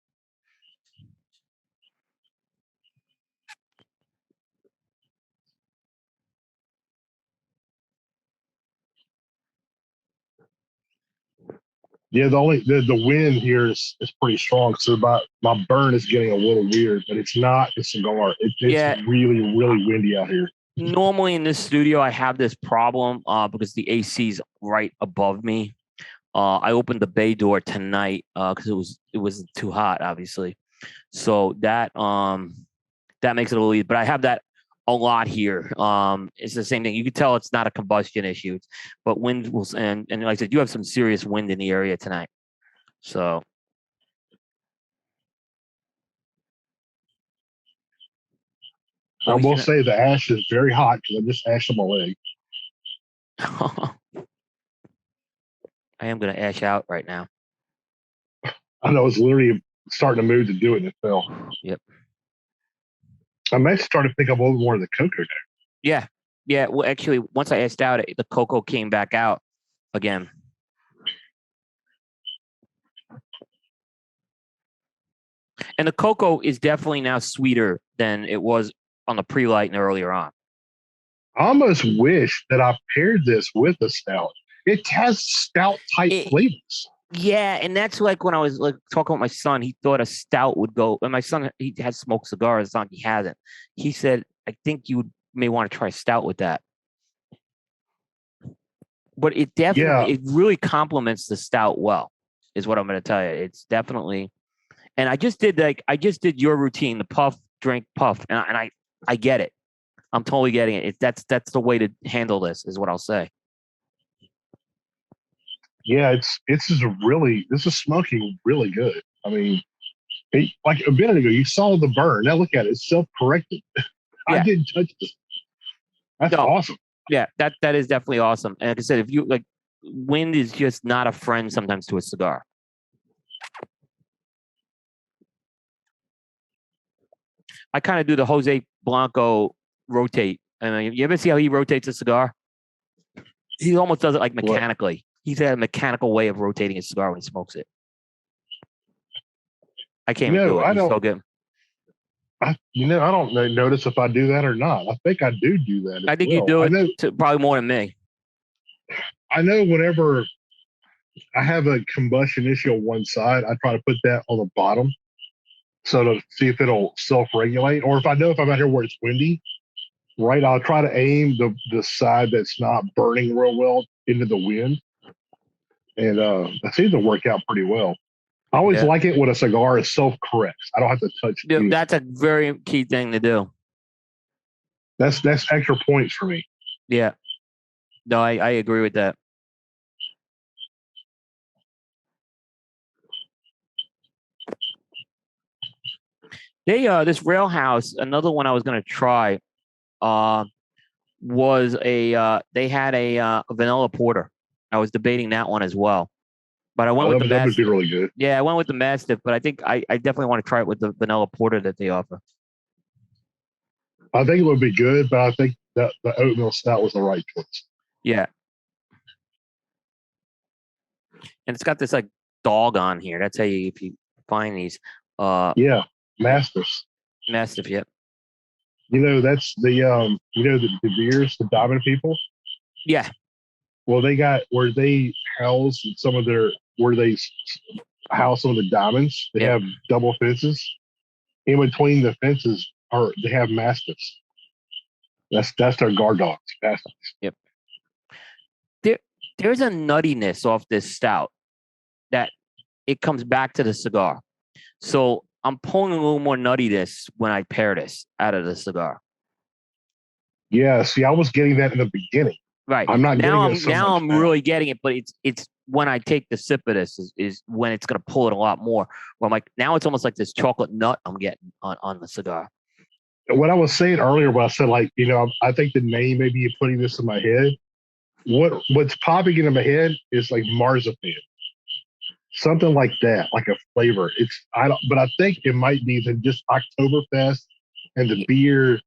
Yeah, the wind here is pretty strong. So my burn is getting a little weird, but it's not a cigar. It's really, really windy out here. Normally in this studio, I have this problem because the AC is right above me. I opened the bay door tonight because it was too hot, obviously. So that makes it a little easy. But I have that a lot here. It's the same thing. You can tell it's not a combustion issue, but wind will, and like I said, you have some serious wind in the area tonight. So I will say the ash is very hot because I just ashed on my leg. I am going to ash out right now. I know it's literally starting to move to do it and it fell. Yep. I may start to pick up a little more of the cocoa now. Yeah. Yeah. Well, actually, once I ashed out, the cocoa came back out again. And the cocoa is definitely now sweeter than it was on the pre-light and earlier on. I almost wish that I paired this with a stout. It has stout type flavors. Yeah, and that's like when I was like talking with my son, he thought a stout would go. And my son, he has smoked cigars. It's not he hasn't. He said, "I think you may want to try stout with that." But it definitely, it really complements the stout well, is what I'm going to tell you. It's definitely, and I just did your routine, the puff, drink, puff, and I get it. I'm totally getting it. That's the way to handle this, is what I'll say. Yeah, this is smoking really good. I mean, like a minute ago, you saw the burn. Now look at it; it's self-corrected. I didn't touch this. That's awesome. Yeah, that is definitely awesome. And like I said, if you like, wind is just not a friend sometimes to a cigar. I kind of do the Jose Blanco rotate. I mean, you ever see how he rotates a cigar? He almost does it like mechanically. What? He's got a mechanical way of rotating a cigar when he smokes it. I can't even do it. He's so good. I don't notice if I do that or not. I think I do that. I think you do it probably more than me. I know whenever I have a combustion issue on one side, I try to put that on the bottom so to see if it'll self-regulate. Or if I know if I'm out here where it's windy, right, I'll try to aim the side that's not burning real well into the wind. And that seems to work out pretty well. I always like it when a cigar is self-corrects. I don't have to touch it. That's a very key thing to do. That's extra points for me. Yeah. No, I agree with that. This Rail House, another one I was going to try, was they had a vanilla porter. I was debating that one as well, but I went with the Mastiff. That would be really good. Yeah, I went with the Mastiff, but I think I definitely want to try it with the vanilla porter that they offer. I think it would be good, but I think that the oatmeal stout was the right choice. Yeah. And it's got this like dog on here. That's how if you find these. Yeah, Mastiffs. Mastiff, yep. That's the the beers, the Diamond people. Yeah. Well, they got where they house some of the diamonds. They have double fences. In between the fences they have Mastiffs. That's their guard dogs. Mastiffs. Yep. there's a nuttiness off this stout that it comes back to the cigar. So I'm pulling a little more nuttiness when I pair this out of the cigar. Yeah, see, I was getting that in the beginning. Right. I'm not now. getting it so now much I'm now. really getting it, but it's when I take the sip of this is when it's going to pull it a lot more. Where I'm like, now it's almost like this chocolate nut I'm getting on the cigar. What I was saying earlier, when I said, like, I think the name, maybe you're putting this in my head. What's popping into my head is like marzipan, something like that, like a flavor. But I think it might be that just Oktoberfest and the beer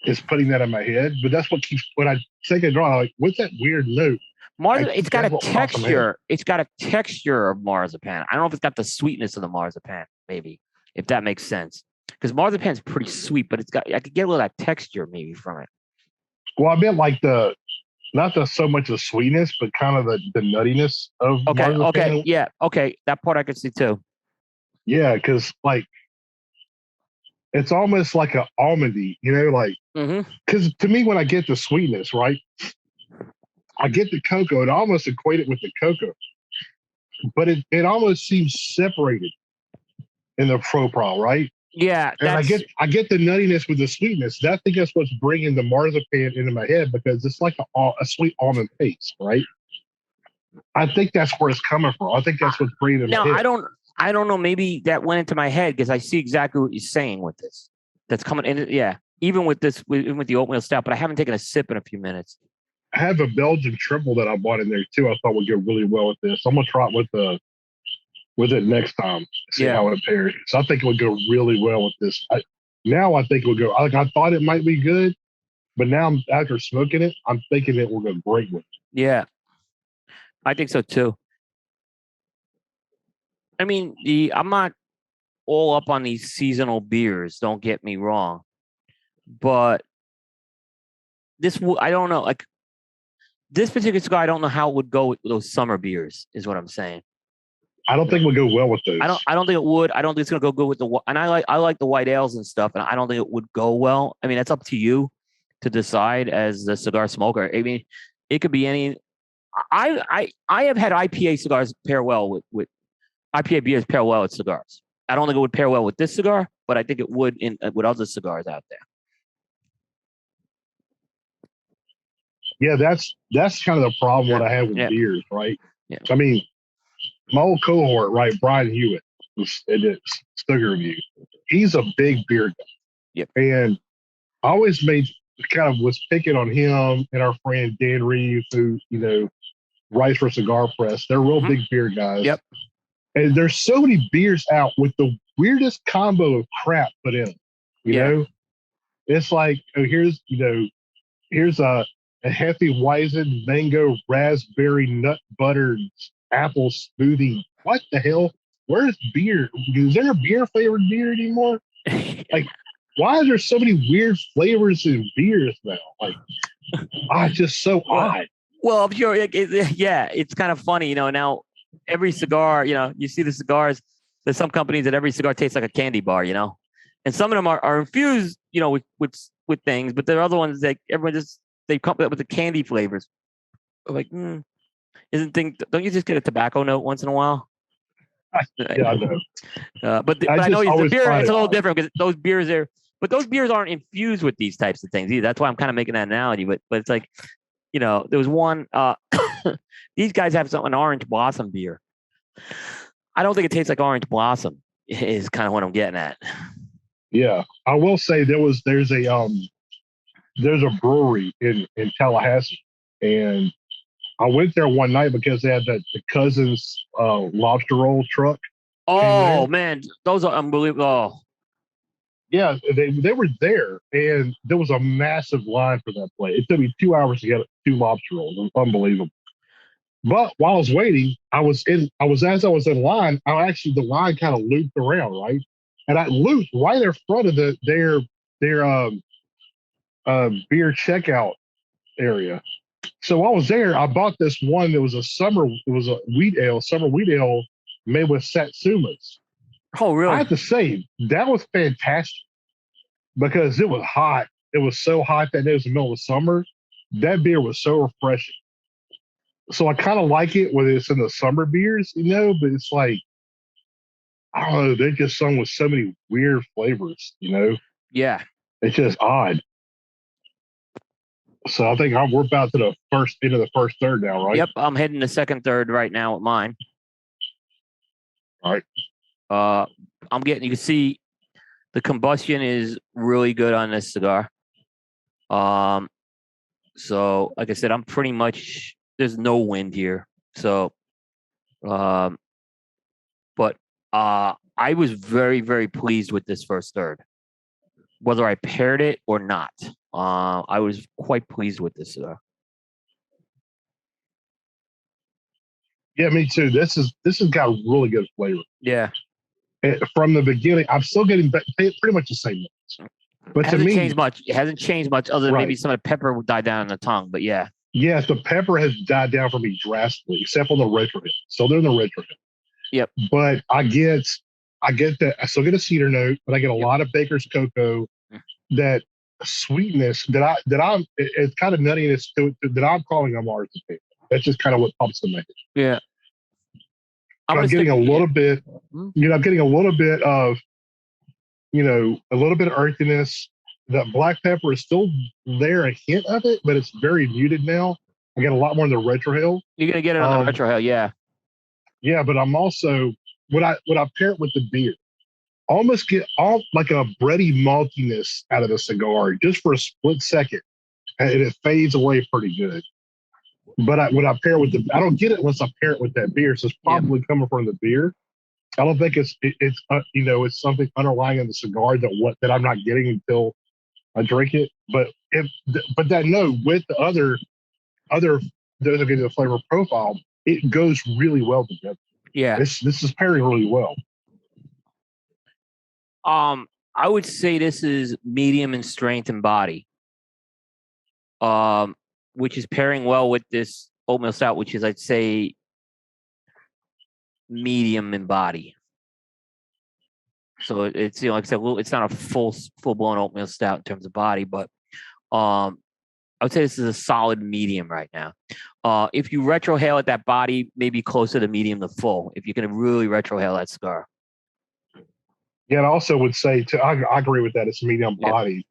is putting that in my head. But that's what keeps, when I take a draw, I'm like, what's that weird note? Marzipan, it's got a texture. It's got a texture of marzipan. I don't know if it's got the sweetness of the marzipan, maybe, if that makes sense. Because marzipan's pretty sweet, but I could get a little of that texture maybe from it. Well, I meant like not so much the sweetness, but kind of the nuttiness of marzipan. Okay, yeah, okay. That part I could see too. Yeah, because like it's almost like an almondy, like because to me when I get the sweetness, right, I get the cocoa and I almost equate it with the cocoa, but it almost seems separated in the profile, right? Yeah, and I get the nuttiness with the sweetness. I think that's what's bringing the marzipan into my head because it's like a sweet almond paste, right? I think that's where it's coming from. I think that's what's bringing it. Now I don't know. Maybe that went into my head because I see exactly what you're saying with this. That's coming in. Yeah, even with this, with the oatmeal stout, but I haven't taken a sip in a few minutes. I have a Belgian triple that I bought in there too. I thought would go really well with this. I'm gonna try it with it next time. See how it pairs. So I think it would go really well with this. Now I think it will go. Like I thought it might be good, but now after smoking it, I'm thinking it will go great with it. Yeah, I think so too. I mean, I'm not all up on these seasonal beers. Don't get me wrong, but I don't know. Like this particular cigar, I don't know how it would go with those summer beers. Is what I'm saying. I don't think it would go well with those. I don't think it would. I don't think it's gonna go good with and I like the white ales and stuff, and I don't think it would go well. I mean, that's up to you to decide as the cigar smoker. I mean, it could be any. I have had IPA cigars pair well with IPA beers pair well with cigars. I don't think it would pair well with this cigar, but I think it would with other cigars out there. Yeah, that's kind of the problem what I have with beers, right? Yeah. I mean, my old cohort, right, Brian Hewitt, was in the Cigar Review. He's a big beer guy. Yep. And I always was picking on him and our friend Dan Reeves, who, writes for Cigar Press. They're real big beer guys. Yep. And there's so many beers out with the weirdest combo of crap put in them. You know? It's like, here's a hefty Weizen mango raspberry nut buttered apple smoothie. What the hell? Where's beer? Is there a beer flavored beer anymore? Like, why is there so many weird flavors in beers now? Like, it's just so odd. Well, I'm sure. It's kind of funny, Now every cigar, you see the cigars. There's some companies that every cigar tastes like a candy bar, and some of them are infused, with things, but there are other ones that everyone they come up with the candy flavors. Like, don't you just get a tobacco note once in a while? Yeah, I know. But I know the beer. It's a little different because those beers aren't infused with these types of things either. That's why I'm kind of making that analogy. But it's like, there was one. These guys have an orange blossom beer. I don't think it tastes like orange blossom. Is kind of what I'm getting at. Yeah, I will say there's a brewery in Tallahassee, and I went there one night because they had the Cousins lobster roll truck. Oh man, those are unbelievable. Oh. Yeah, they were there, and there was a massive line for that place. It took me 2 hours to get 2 lobster rolls. It was unbelievable. But while I was waiting, as I was in line, the line kind of looped around, right? And I looped right in front of their beer checkout area. So while I was there, I bought this one that was a summer wheat ale made with satsumas. Oh, really? I have to say, that was fantastic because it was hot. It was so hot that it was the middle of summer. That beer was so refreshing. So I kind of like it when it's in the summer beers, but it's like, I don't know, they're just sung with so many weird flavors. Yeah. It's just odd. So I think we're about to the first into the first third now, right? Yep. I'm heading to second, third right now with mine. All right. You can see the combustion is really good on this cigar. So like I said, I'm pretty much, there's no wind here. So, but I was very, very pleased with this first third, whether I paired it or not. I was quite pleased with this cigar. Yeah, me too. This has got really good flavor. Yeah. From the beginning, I'm still getting pretty much the same notes. But It hasn't changed much. It hasn't changed much other than maybe some of the pepper will die down on the tongue. But yeah. Yes, the pepper has died down for me drastically, except on the retrohale. Still there in the retrohale. Yep. But I get that. I still get a cedar note, but I get a lot of baker's cocoa. That sweetness it's kind of nuttiness to that I'm calling a marzipan. That's just kind of what pops in my head. Yeah. I'm getting a little bit. I'm getting a little bit of, a little bit of earthiness. The black pepper is still there, a hint of it, but it's very muted now. I get a lot more in the retrohale. You're gonna get it on the retrohale, yeah. Yeah, but I'm also when I pair it with the beer, almost get all like a bready maltiness out of the cigar just for a split second, and it fades away pretty good. But when I pair it with I don't get it unless I pair it with that beer. So it's probably coming from the beer. I don't think it's it's something underlying in the cigar that I'm not getting until I drink it. But that note with the other those are getting the flavor profile, it goes really well together. Yeah, this is pairing really well. I would say this is medium in strength and body. Which is pairing well with this oatmeal stout, which is, I'd say, medium in body. So it's, like I said, it's not a full blown oatmeal stout in terms of body, but I would say this is a solid medium right now. If you retrohale at that body, maybe closer to medium to full, if you're going to really retrohale that cigar. Yeah, and I also would say, too, I agree with that. It's a medium body.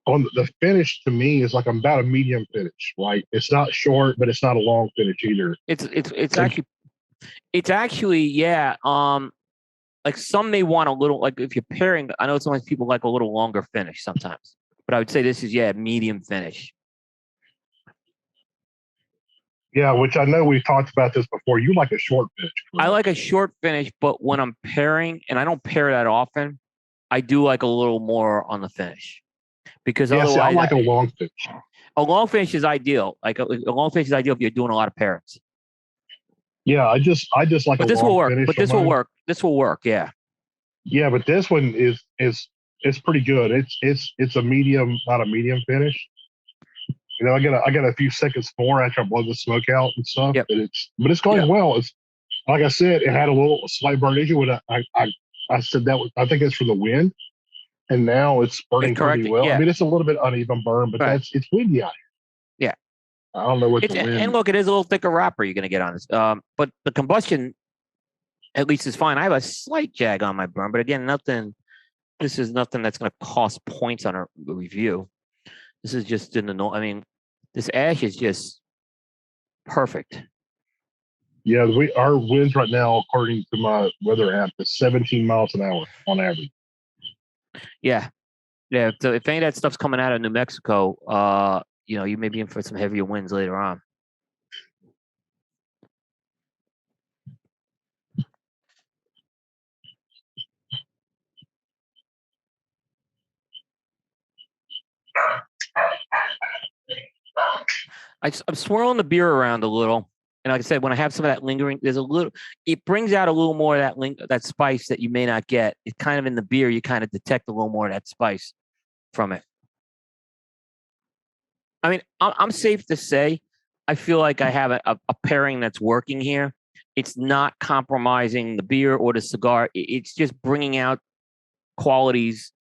On the finish, to me, is like about a medium finish, right? It's not short, but it's not a long finish either. It's actually, yeah. Like some may want a little, like if you're pairing, I know sometimes people like a little longer finish sometimes, but I would say this is, medium finish. Yeah, which I know we've talked about this before. You like a short finish. Correct? I like a short finish, but when I'm pairing, and I don't pair that often, I do like a little more on the finish. Because otherwise, I like a long finish. A long finish is ideal. Like a long finish is ideal if you're doing a lot of pairings. Yeah, I just like. But this will work. Finish but this will work. This will work. Yeah. Yeah, but this one is pretty good. It's a medium, not a medium finish. I got a few seconds more after I blow the smoke out and stuff. Yep. But it's going well. It's like I said, it had a slight burn issue when I said that I think it's for the wind. And now it's burning pretty well. Yeah. I mean, it's a little bit uneven burn, but it's windy out here. Yeah. I don't know what the wind. And look, it is a little thicker wrapper you're going to get on this. But the combustion, at least, is fine. I have a slight jag on my burn, but again, this is nothing that's going to cost points on a review. This is just this ash is just perfect. Yeah, our winds right now, according to my weather app, is 17 miles an hour on average. Yeah. So if any of that stuff's coming out of New Mexico, you may be in for some heavier winds later on. I'm swirling the beer around a little. And like I said, when I have some of that lingering, it brings out a little more of that spice that you may not get. It's kind of in the beer, you kind of detect a little more of that spice from it. I mean, I'm safe to say, I feel like I have a pairing that's working here. It's not compromising the beer or the cigar. It's just bringing out qualities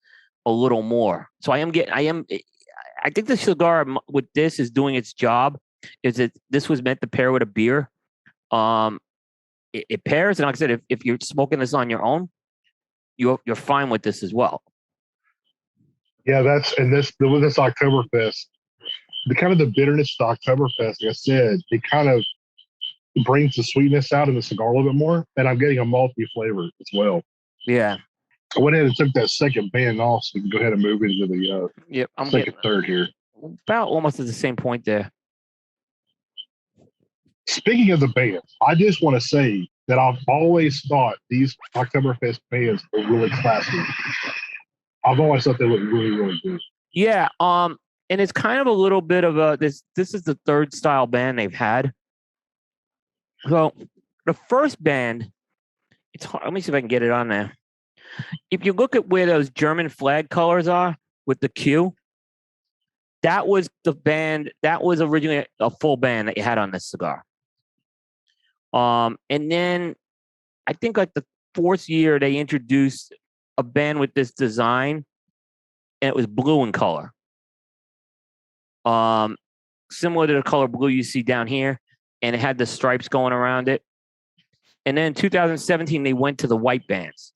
a little more. So I think the cigar with this is doing its job. is that this was meant to pair with a beer. It pairs, and like I said, if you're smoking this on your own, you're fine with this as well. Yeah, with this Oktoberfest, the kind of the bitterness of the Oktoberfest, like I said, it kind of brings the sweetness out in the cigar a little bit more, and I'm getting a malty flavor as well. Yeah. I went ahead and took that second band off, so we can go ahead and move into the third here. About almost at the same point there. Speaking of the bands, I just want to say that I've always thought these Oktoberfest bands are really classy. I've always thought they look really, really good. Yeah. And it's kind of a little bit of a this is the third style band they've had. So the first band, it's hard. Let me see if I can get it on there. If you look at where those German flag colors are with the Q, that was the band. That was originally a full band that you had on this cigar. And then I think like the fourth year they introduced a band with this design, and it was blue in color. Similar to the color blue you see down here, and it had the stripes going around it. And then in 2017 they went to the white bands,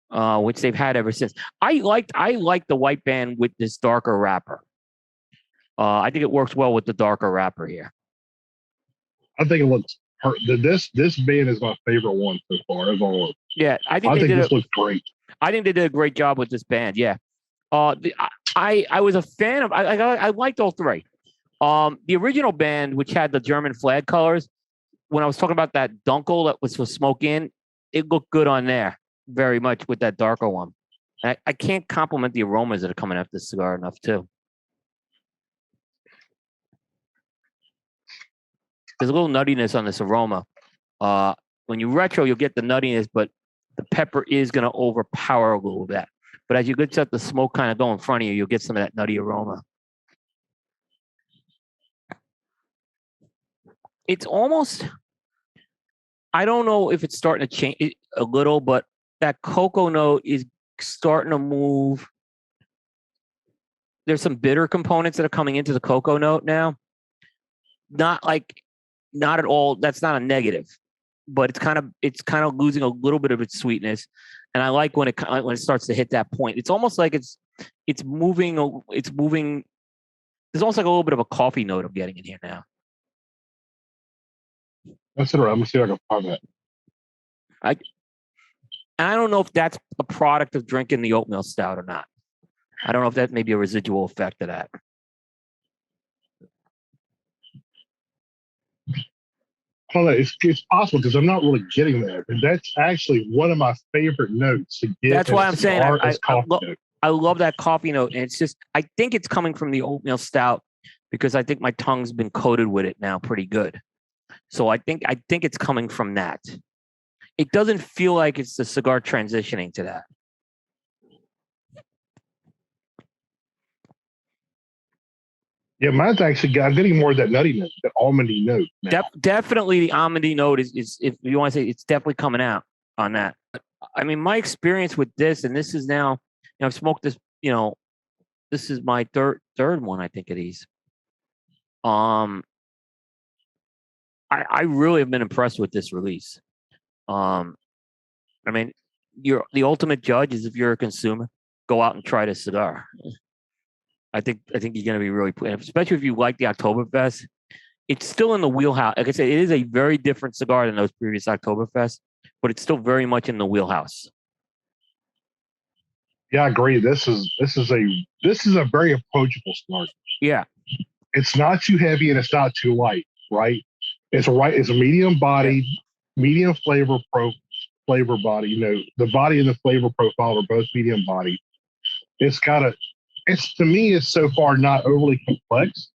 which they've had ever since. I liked the white band with this darker wrapper. I think it works well with the darker wrapper here. I think it looks. This band is my favorite one so far of all of them. Yeah, I think this looks great. I think they did a great job with this band. Yeah, I was a fan of. I liked all three. The original band, which had the German flag colors, when I was talking about that Dunkel that was for smoke in, it looked good on there very much with that darker one. I can't compliment the aromas that are coming off this cigar enough too. There's a little nuttiness on this aroma. When you retro, you'll get the nuttiness, but the pepper is going to overpower a little bit. But as you get the smoke kind of go in front of you, you'll get some of that nutty aroma. It's almost, I don't know if it's starting to change a little, but that cocoa note is starting to move. There's some bitter components that are coming into the cocoa note now. Not at all. That's not a negative, but it's kind of losing a little bit of its sweetness. And I like when it starts to hit that point. It's almost like it's moving. It's moving. There's almost like a little bit of a coffee note I'm getting in here now. That's it. I'm gonna see if I can find that. I don't know if that's a product of drinking the oatmeal stout or not. I don't know if that may be a residual effect of that. I don't know. It's possible because I'm not really getting that. And that's actually one of my favorite notes to get. That's why I'm saying I love that coffee note. And it's just, I think it's coming from the oatmeal stout because I think my tongue's been coated with it now pretty good. So I think it's coming from that. It doesn't feel like it's the cigar transitioning to that. Yeah, mine's actually I'm getting more of that nutty note, that almondy note. Definitely the almondy note is, if you want to say, it's definitely coming out on that. I mean, my experience with this, and this is now, I've smoked this, this is my third one, I think, of these. I really have been impressed with this release. I mean, the ultimate judge is if you're a consumer, go out and try this cigar. I think you're going to be really pleased, especially if you like the Oktoberfest. It's still in the wheelhouse. Like I said, it is a very different cigar than those previous Oktoberfest, but it's still very much in the wheelhouse. Yeah, I agree. This is a very approachable cigar. Yeah, it's not too heavy and it's not too light. Right? It's a medium body, medium flavor body. The body and the flavor profile are both medium body. To me, it's so far not overly complex,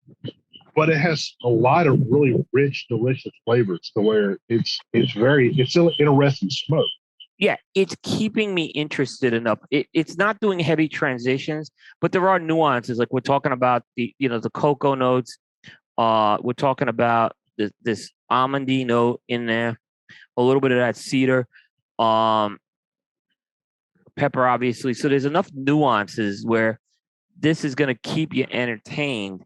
but it has a lot of really rich, delicious flavors to where it's still an interesting smoke. Yeah, it's keeping me interested enough. It's not doing heavy transitions, but there are nuances. Like we're talking about the cocoa notes. We're talking about this almondy note in there, a little bit of that cedar, pepper, obviously. So there's enough nuances where this is going to keep you entertained,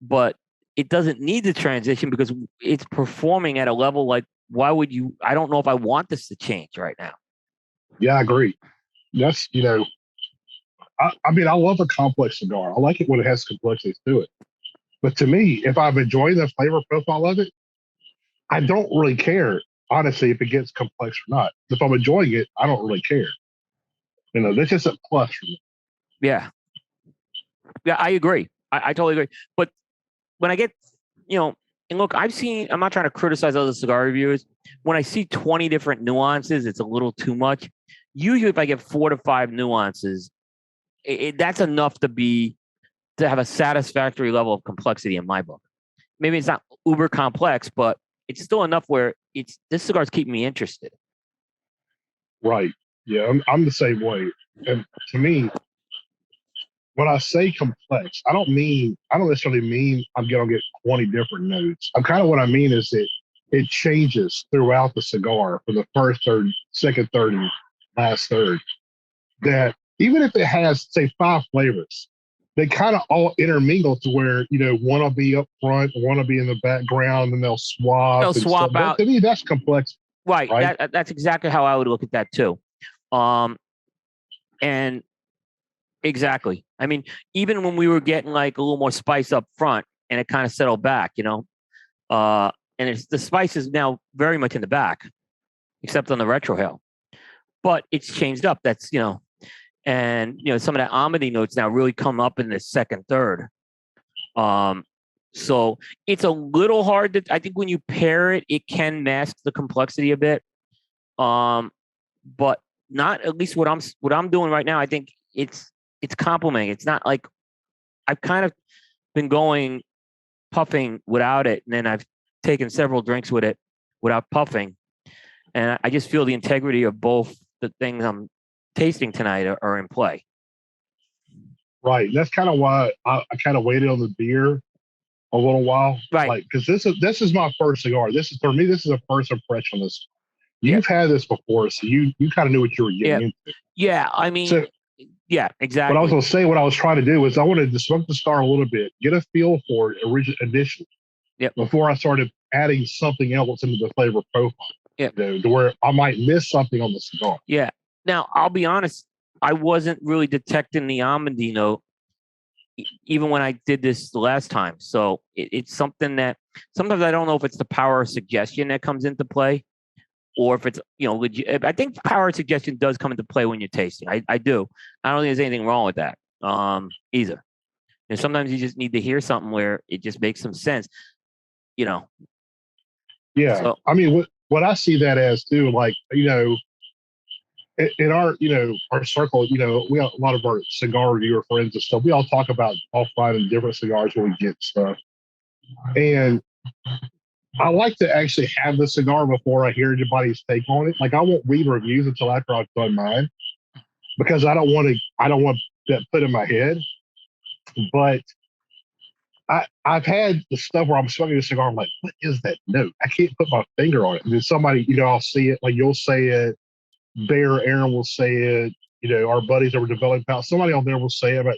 but it doesn't need the transition because it's performing at a level like, why would you? I don't know if I want this to change right now. Yeah, I agree. That's, I mean, I love a complex cigar. I like it when it has complexity to it. But to me, if I'm enjoying the flavor profile of it, I don't really care, honestly, if it gets complex or not. If I'm enjoying it, I don't really care. That's just a plus for me. Yeah. Yeah, I agree. I totally agree. But when I get, and look, I'm not trying to criticize other cigar reviewers. When I see 20 different nuances, it's a little too much. Usually if I get 4 to 5 nuances, that's enough to have a satisfactory level of complexity in my book. Maybe it's not uber complex, but it's still enough where this cigar's keeping me interested. Right. Yeah, I'm the same way. And to me, when I say complex, I don't necessarily mean I'm going to get 20 different notes. What I mean is that it changes throughout the cigar from the first third, second third, and last third. That even if it has, say, 5 flavors, they kind of all intermingle to where, one will be up front, one will be in the background, and they'll swap. They'll swap out. To me, that's complex. Right. That's exactly how I would look at that too. And exactly. I mean, even when we were getting like a little more spice up front and it kind of settled back, and the spice is now very much in the back, except on the retrohale. But it's changed up. That's, and some of that almondy notes now really come up in the second, third. So it's a little hard to, I think when you pair it, it can mask the complexity a bit. But not at least what I'm doing right now. I think it's complementing. It's not like I've kind of been going puffing without it, and then I've taken several drinks with it without puffing, and I just feel the integrity of both the things I'm tasting tonight are in play. Right. That's kind of why I kind of waited on the beer a little while, right? Like, because this is my first cigar. This is a first impression on this. You've had this before, so you kind of knew what you were getting into. Yeah, I mean, yeah, exactly. What I was going to say, what I was trying to do was I wanted to smoke the cigar a little bit, get a feel for it initially, before I started adding something else into the flavor profile, to where I might miss something on the cigar. Yeah. Now, I'll be honest, I wasn't really detecting the almondy note even when I did this the last time. So it's something that sometimes I don't know if it's the power of suggestion that comes into play, or if it's, legit. I think power of suggestion does come into play when you're tasting. I do. I don't think there's anything wrong with that either. And sometimes you just need to hear something where it just makes some sense, Yeah. So, I mean, what I see that as too, like, in our, our circle, we have a lot of our cigar reviewer friends and stuff. We all talk about all finding different cigars when we get stuff. And I like to actually have the cigar before I hear anybody's take on it. Like, I won't read reviews until after I've done mine, because I don't want that put in my head. But I've had the stuff where I'm smoking a cigar, I'm like, what is that note? I can't put my finger on it. And then somebody, I'll see it, like you'll say it, Bear, Aaron will say it, our buddies that were developing out, somebody on there will say it, but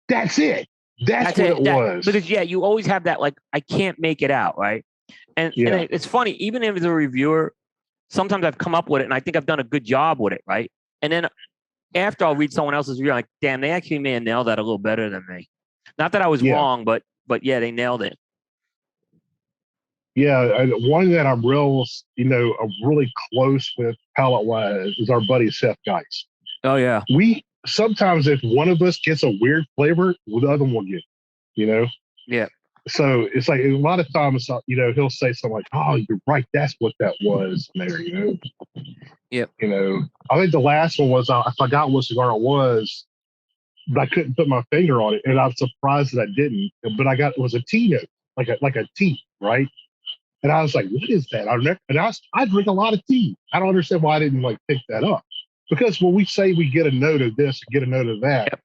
that's it. That's what it was. Because you always have that, like, I can't make it out, right? And it's funny, even if it's a reviewer, sometimes I've come up with it and I think I've done a good job with it, right? And then after I'll read someone else's review, I'm like, damn, they actually may have nailed that a little better than me. Not that I was wrong, but they nailed it. Yeah, one that I'm really close with palate-wise is our buddy Seth Geist. Oh, yeah. We sometimes, if one of us gets a weird flavor, the other one will get it, Yeah. So it's like a lot of times, he'll say something like, "Oh, you're right. That's what that was." There, Yep. I think the last one was I forgot what cigar it was, but I couldn't put my finger on it, and I'm surprised that I didn't. But it was a tea note, like a tea, right? And I was like, "What is that?" I drink a lot of tea. I don't understand why I didn't pick that up, because when we say we get a note of this, get a note of that.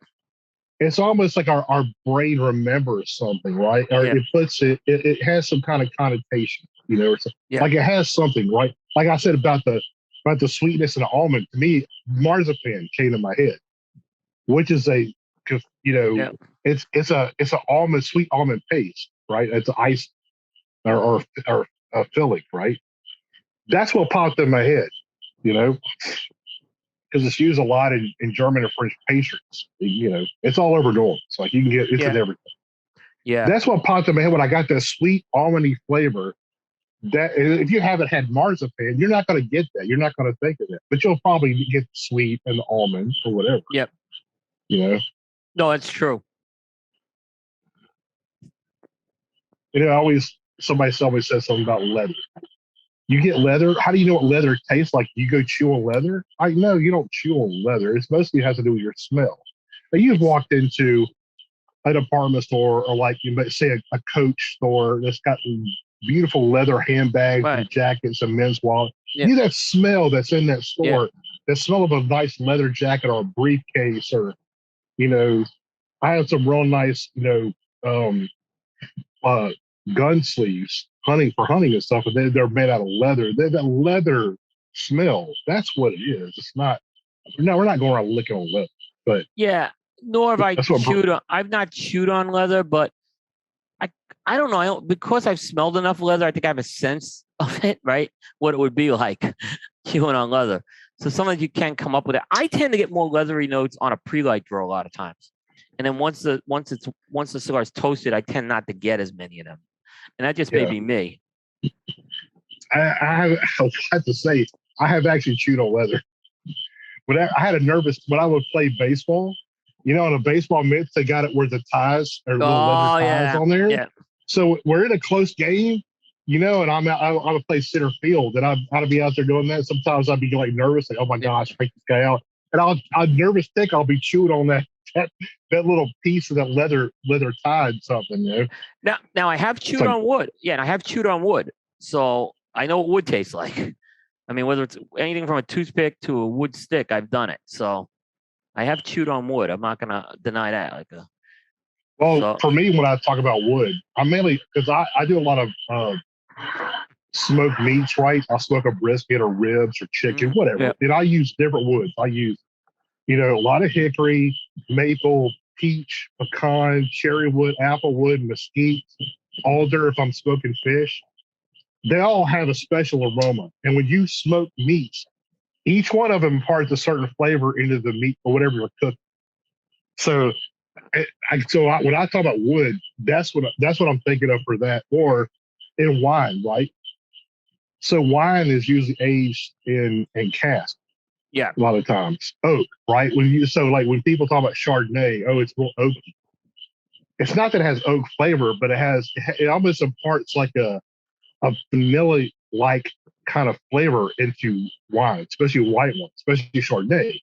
It's almost like our brain remembers something, right? Or it puts it has some kind of connotation, like it has something, right? Like I said about the sweetness and the almond, to me, marzipan came to my head, which is it's an sweet almond paste, right? It's ice or filling, right? That's what popped in my head, because it's used a lot in German and French pastries. It's all over New Orleans. Like you can get it's in everything. Yeah. That's what popped in my head when I got that sweet almondy flavor. That if you haven't had marzipan, you're not going to get that. You're not going to think of it, but you'll probably get the sweet and the almonds or whatever. Yep. No, that's true. Somebody always says something about leather. You get leather. How do you know what leather tastes like? You go chew on leather? I know you don't chew on leather. It's mostly has to do with your smell. Now, you've walked into a department store or like you might say a Coach store that's got beautiful leather handbags and jackets and men's wallets. You that smell that's in that store, that smell of a nice leather jacket or a briefcase or, I have some real nice, gun sleeves for hunting and stuff, and they're made out of leather. They're that leather smell. That's what it is. It's not. No, we're not going around licking on leather. But nor have I chewed on. I've not chewed on leather, but I don't know. Because I've smelled enough leather, I think I have a sense of it, right? What it would be like chewing on leather. So sometimes you can come up with it. I tend to get more leathery notes on a pre-light draw a lot of times, and then once the cigar is toasted, I tend not to get as many of them. And that just may be me. I have to say, I have actually chewed on leather. When I would play baseball, on a baseball mitt, they got it where the ties or little leather ties on there. Yeah. So we're in a close game, and I would play center field, and I'd be out there doing that. Sometimes I'd be like nervous, like, oh my gosh, take this guy out. And I'll nervous tick, I'll be chewing on that little piece of that leather tied something, Now I have chewed on wood. Yeah, and I have chewed on wood. So I know what wood tastes like. I mean, whether it's anything from a toothpick to a wood stick, I've done it. So I have chewed on wood. I'm not gonna deny that. For me, when I talk about wood, I'm mainly because I do a lot of smoked meats, right? I'll smoke a brisket or ribs or chicken, whatever. Yeah. And I use different woods. I use, a lot of hickory, maple, peach, pecan, cherry wood, apple wood, mesquite, alder if I'm smoking fish. They all have a special aroma. And when you smoke meats, each one of them imparts a certain flavor into the meat or whatever you're cooking. So when I talk about wood, that's what I'm thinking of for that. Or in wine, right? So wine is usually aged in cask. Yeah. A lot of times. Oak, right? When people talk about Chardonnay, it's real oaky. It's not that it has oak flavor, but it almost imparts like a vanilla-like kind of flavor into wine, especially white wine, especially Chardonnay.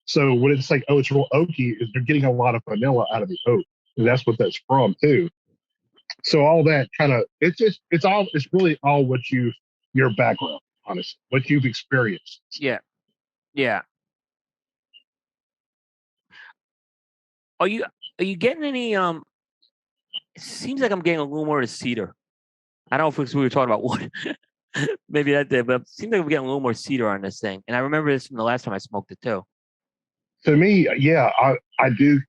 So when it's like, it's real oaky, they're getting a lot of vanilla out of the oak. And that's what that's from too. So all that kind of, it's really all what your background, honestly, what you've experienced. Yeah. Yeah. Are you getting any, it seems like I'm getting a little more of cedar. I don't know if we were talking about wood. Maybe that did, but it seems like we're getting a little more cedar on this thing. And I remember this from the last time I smoked it too. To me, yeah, I do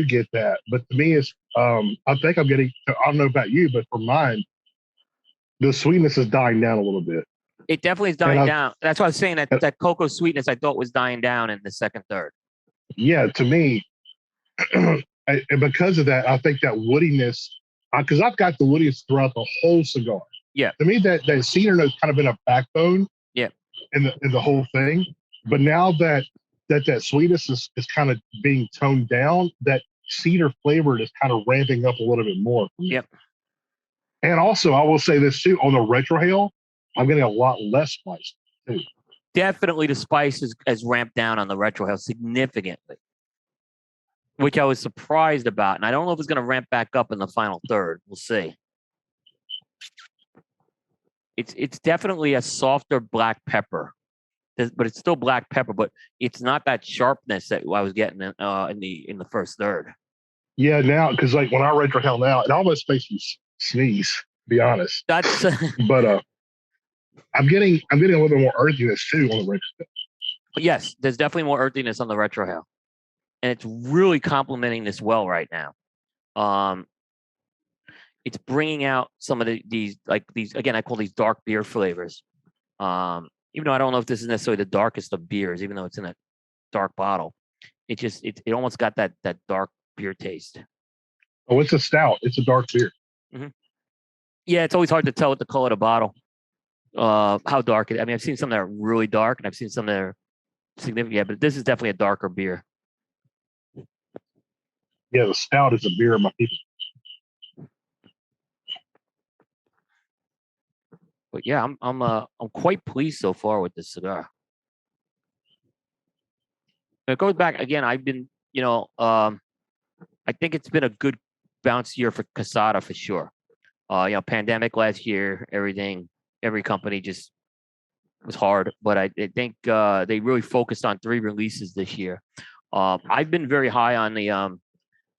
get that. But to me, it's I think I'm getting. I don't know about you, but for mine, the sweetness is dying down a little bit. It definitely is dying down. That's why I was saying that cocoa sweetness I thought was dying down in the second third. Yeah, to me, and because of that, I think that woodiness, because I've got the woodiness throughout the whole cigar. Yeah. To me, that cedar note's kind of been a backbone. Yeah. In the whole thing, but now that sweetness is kind of being toned down, that cedar flavor is kind of ramping up a little bit more. Yep. And also, I will say this too, on the retrohale, I'm getting a lot less spice too. Definitely the spice has ramped down on the retrohale significantly, which I was surprised about. And I don't know if it's going to ramp back up in the final third. We'll see. It's definitely a softer black pepper. But it's still black pepper, but it's not that sharpness that I was getting in the first third. Yeah, now because like when I retrohale now, it almost makes me sneeze. To be honest, that's. But I'm getting a little bit more earthiness too on the retrohale. Yes, there's definitely more earthiness on the retrohale, and it's really complementing this well right now. it's bringing out some of these again, I call these dark beer flavors. Even though I don't know if this is necessarily the darkest of beers, even though it's in a dark bottle, it almost got that dark beer taste. Oh, it's a stout. It's a dark beer. Mm-hmm. Yeah, it's always hard to tell with the color of the bottle how dark it. I mean, I've seen some that are really dark, and I've seen some that are significant. Yeah, but this is definitely a darker beer. Yeah, the stout is a beer, my people. But yeah, I'm quite pleased so far with this cigar. It goes back again. I've been, I think it's been a good bounce year for Quesada for sure. Pandemic last year, every company just was hard, but I think they really focused on 3 releases this year. I've been very high on the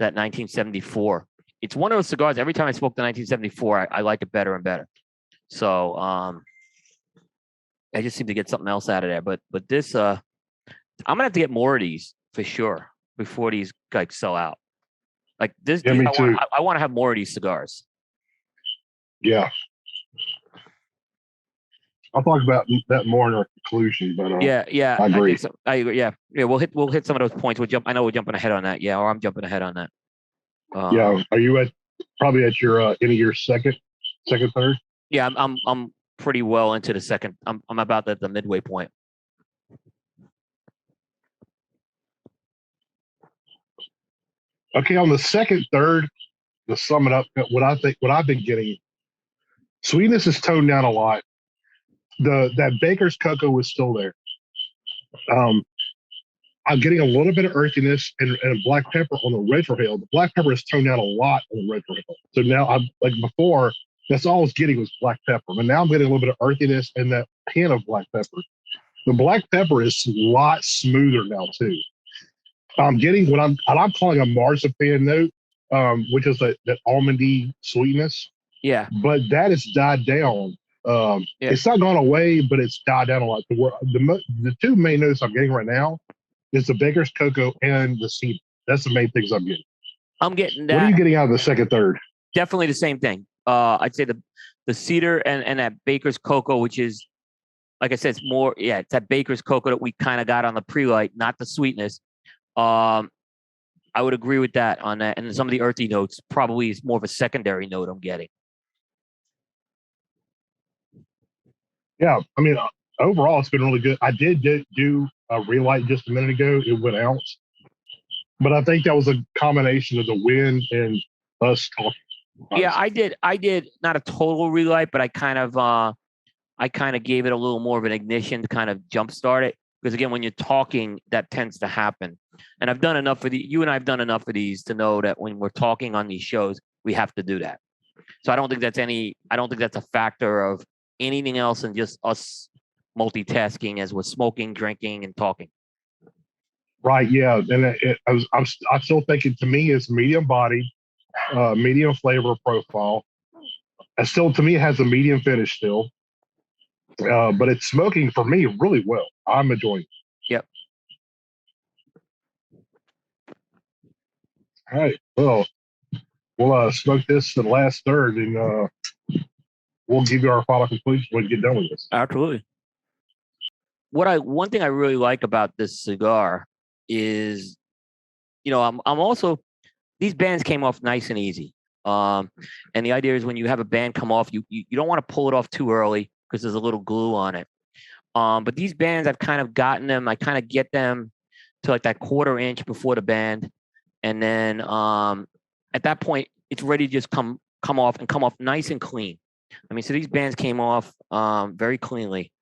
that 1974. It's one of those cigars. Every time I smoke the 1974, I like it better and better. So I just seem to get something else out of there. But this, I'm gonna have to get more of these for sure before these like sell out. Like this, Yeah, me too. I want to have more of these cigars. Yeah. I'll talk about that more in our conclusion, but yeah, I agree. I agree. Yeah, we'll hit some of those points. I know we're jumping ahead on that. Yeah, or I'm jumping ahead on that. Yeah, are you probably at your end of your second, third? Yeah, I'm pretty well into the second. I'm about at the midway point. Okay, on the second, third, to sum it up, what I've been getting, sweetness is toned down a lot. That Baker's cocoa was still there. I'm getting a little bit of earthiness and black pepper on the retrohale. The black pepper is toned down a lot on the retrohale. So now I'm like before, that's all I was getting was black pepper. But now I'm getting a little bit of earthiness and that hint of black pepper. The black pepper is a lot smoother now too. I'm getting what I'm calling a marzipan note, which is that almondy sweetness. Yeah. But that has died down. It's not gone away, but it's died down a lot. The 2 main notes I'm getting right now is the Baker's cocoa and the cedar. That's the main things I'm getting. I'm getting that. What are you getting out of the second, third? Definitely the same thing. I'd say the cedar and that Baker's cocoa, which is, like I said, it's more, it's that Baker's cocoa that we kind of got on the pre-light, not the sweetness. I would agree with that on that. And some of the earthy notes probably is more of a secondary note I'm getting. Yeah, I mean, overall, it's been really good. I did do a relight just a minute ago. It went out. But I think that was a combination of the wind and us talking. Yeah, I did not a total relight, but I kind of gave it a little more of an ignition to kind of jumpstart it. Because again, when you're talking, that tends to happen. And I've done enough you and I've done enough of these to know that when we're talking on these shows, we have to do that. So I don't think that's a factor of anything else than just us multitasking as we're smoking, drinking, and talking. Right. Yeah. And I'm still thinking, to me, it's medium body, medium flavor profile. And still, to me, it has a medium finish still. But it's smoking for me really well. I'm enjoying it. Yep. All right. Well, we'll smoke this to the last third, and we'll give you our final conclusion when we get done with this. Absolutely. One thing I really like about this cigar is, I'm also, these bands came off nice and easy. And the idea is when you have a band come off, you don't want to pull it off too early because there's a little glue on it. But these bands, I've kind of gotten them. I kind of get them to like that 1/4 inch before the band. And then at that point, it's ready to just come off nice and clean. I mean, so these bands came off very cleanly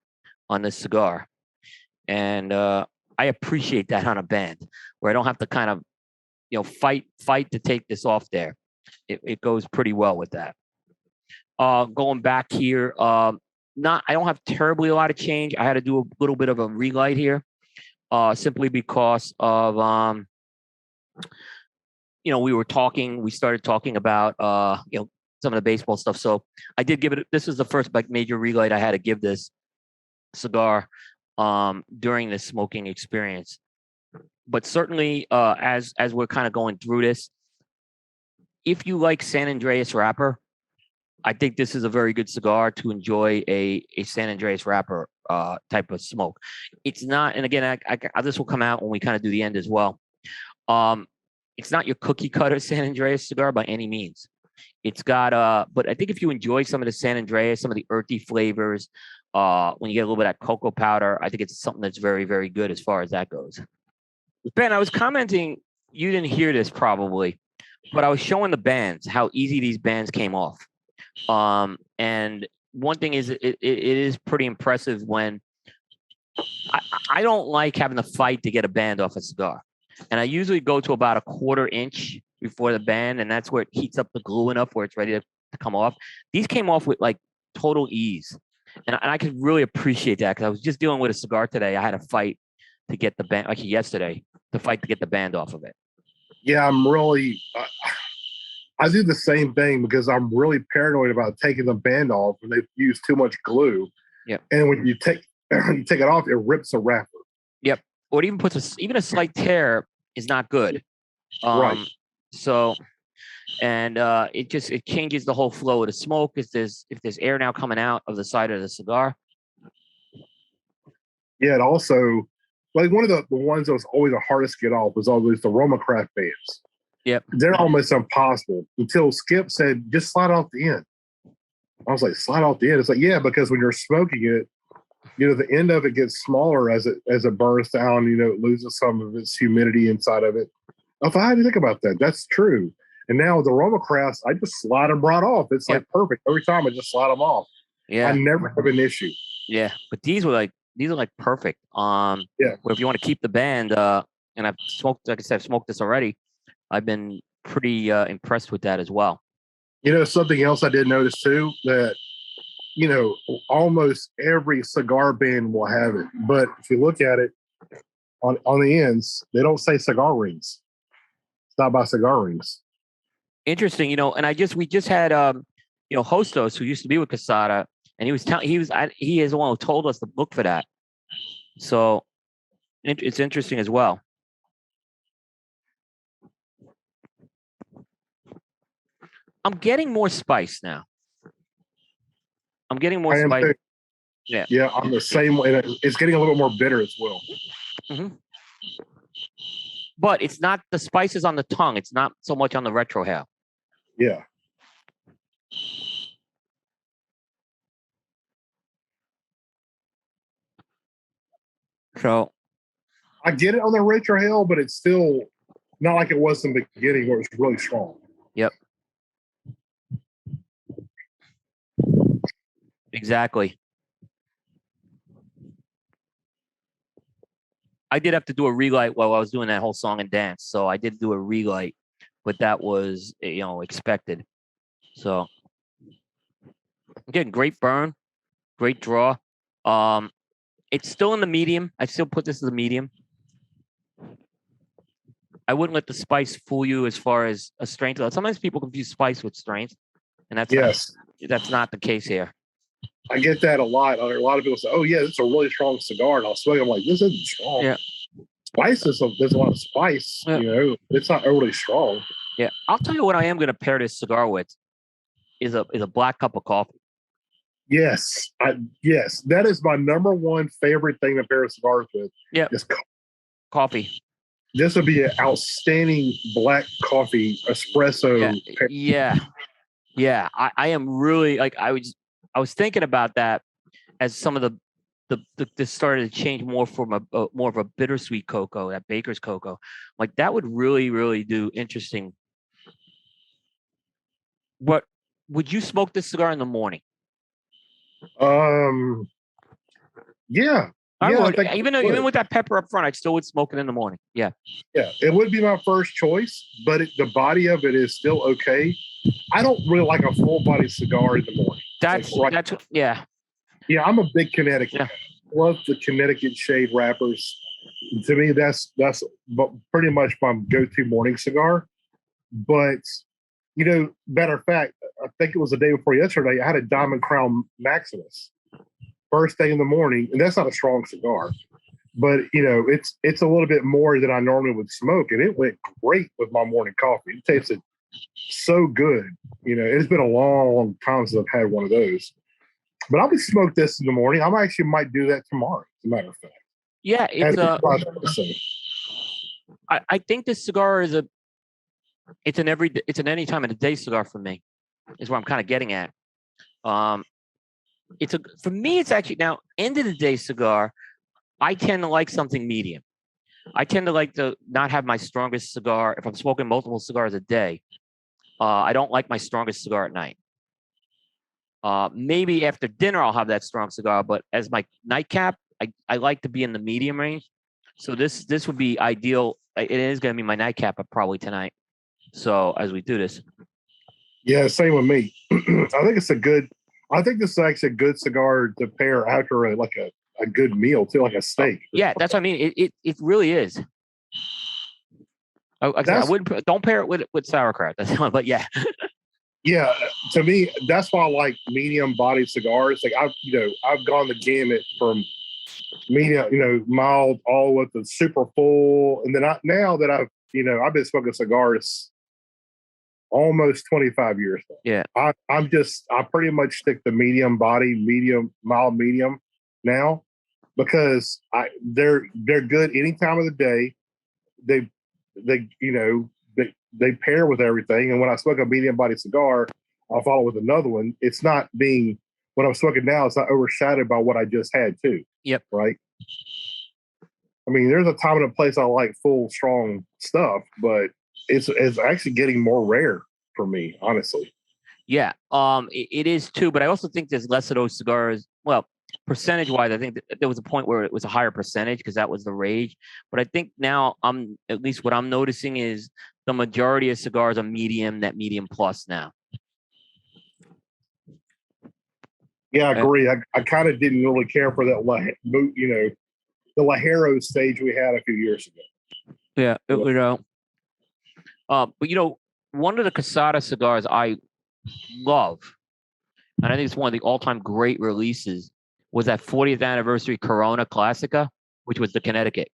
on this cigar. And I appreciate that on a band where I don't have to kind of, fight to take this off there. It goes pretty well with that. Going back here, I don't have terribly a lot of change. I had to do a little bit of a relight here, simply because of we started talking about some of the baseball stuff. So I did give it. This is the first major relight I had to give this cigar during this smoking experience. But certainly, as we're kind of going through this, if you like San Andreas wrapper, I think this is a very good cigar to enjoy a San Andreas wrapper type of smoke. It's not, and again, this will come out when we kind of do the end as well. It's not your cookie cutter San Andreas cigar by any means. It's got but I think if you enjoy some of the San Andreas, some of the earthy flavors, when you get a little bit of that cocoa powder, I think it's something that's very, very good as far as that goes. Ben, I was commenting, you didn't hear this probably, but I was showing the bands, how easy these bands came off. And one thing is, it is pretty impressive when I don't like having to fight to get a band off a cigar. And I usually go to about a 1/4 inch before the band, and that's where it heats up the glue enough where it's ready to come off. These came off with like total ease. And I could really appreciate that because I was just dealing with a cigar today. I had to fight to get the band, like yesterday, to fight to get the band off of it. Yeah, I'm really, I do the same thing because I'm really paranoid about taking the band off when they use too much glue. Yeah. And when you take it off, it rips the wrapper. Yep. Or it even puts even a slight tear is not good. Right. So, and it changes the whole flow of the smoke. If there's air now coming out of the side of the cigar. Yeah, and also, like one of the ones that was always the hardest to get off was always the Roma Craft bands. Yep. They're almost impossible until Skip said, just slide off the end. I was like, slide off the end? It's like, yeah, because when you're smoking it, the end of it gets smaller as it burns down, it loses some of its humidity inside of it. I thought, how do you think about that? That's true. And now with the Roma Crafts, I just slide them right off. It's like perfect. Every time I just slide them off. Yeah. I never have an issue. Yeah. But these are like perfect. Where if you want to keep the band, and I've smoked, like I said, I've smoked this already. I've been pretty impressed with that as well. Something else I did notice too, that, almost every cigar band will have it. But if you look at it on the ends, they don't say cigar rings. It's not by cigar rings. Interesting, and we just had Hostos, who used to be with Quesada, and he is the one who told us to look for that. So it's interesting as well. I'm getting more spice now. I'm getting more spice. Yeah. Yeah, I'm the same way. It's getting a little more bitter as well. Mm-hmm. But it's not, the spices on the tongue. It's not so much on the retrohale. Yeah. So I get it on the retrohale, but it's still not like it was in the beginning where it's really strong. Yep. Exactly. I did have to do a relight while I was doing that whole song and dance. So I did do a relight, but that was, expected. So again, great burn, great draw. It's still in the medium. I still put this as a medium. I wouldn't let the spice fool you as far as a strength. Sometimes people confuse spice with strength, and that's not the case here. I get that a lot. A lot of people say, "Oh yeah, this is a really strong cigar," and I'll smoke it. I'm like, "This isn't strong." Yeah. Spice there's a lot of spice. Yeah. It's not overly strong. Yeah, I'll tell you what I am going to pair this cigar with is a black cup of coffee. Yes, that is my number one favorite thing to pair cigars with. Yeah, is coffee. This would be an outstanding black coffee espresso. Yeah. I am really like I was thinking about that as some of this started to change more from a more of a bittersweet cocoa, that baker's cocoa. Like that would really, really do interesting. What would you smoke this cigar in the morning? Yeah. I would. Even with that pepper up front, I still would smoke it in the morning. Yeah. Yeah, it would be my first choice, but the body of it is still okay. I don't really like a full body cigar in the morning. Yeah. Yeah, I'm a big Connecticut. Yeah. I love the Connecticut shade wrappers. To me, that's pretty much my go-to morning cigar. But matter of fact, I think it was the day before yesterday. I had a Diamond Crown Maximus first thing in the morning, and that's not a strong cigar, but it's a little bit more than I normally would smoke, and it went great with my morning coffee. It tasted so good. It's been a long time since I've had one of those. But I'll be smoked this in the morning. Might do that tomorrow, as a matter of fact. Yeah, I think this cigar is it's an any time of the day cigar for me, is what I'm kind of getting at. For me, it's actually now end of the day cigar. I tend to like something medium. I tend to like to not have my strongest cigar. If I'm smoking multiple cigars a day, I don't like my strongest cigar at night. Maybe after dinner, I'll have that strong cigar, but as my nightcap, I like to be in the medium range. So this would be ideal. It is going to be my nightcap probably tonight. So as we do this. Yeah, same with me. I think this is actually a good cigar to pair after a good meal too, like a steak. Yeah, that's what I mean. It really is. I wouldn't don't pair it with sauerkraut. That's one, but yeah. Yeah, to me, that's why I like medium-bodied cigars. Like I've gone the gamut from medium, mild, all with the super full, and then now that I've been smoking cigars almost 25 years now. Yeah, I pretty much stick to medium body, mild, medium now because they're good any time of the day. They pair with everything. And when I smoke a medium body cigar, I'll follow with another one. It's not being what I'm smoking now. It's not overshadowed by what I just had too. Yep. Right. I mean, there's a time and a place I like full, strong stuff, but it's actually getting more rare for me, honestly. Yeah. It is too, but I also think there's less of those cigars. Well, percentage wise, I think there was a point where it was a higher percentage because that was the rage. But I think now at least what I'm noticing is the majority of cigars are that medium plus now. Yeah, I agree. I kind of didn't really care for that, the Lajero stage we had a few years ago. Yeah, but one of the Quesada cigars I love, and I think it's one of the all-time great releases, was that 40th anniversary Corona Classica, which was the Connecticut.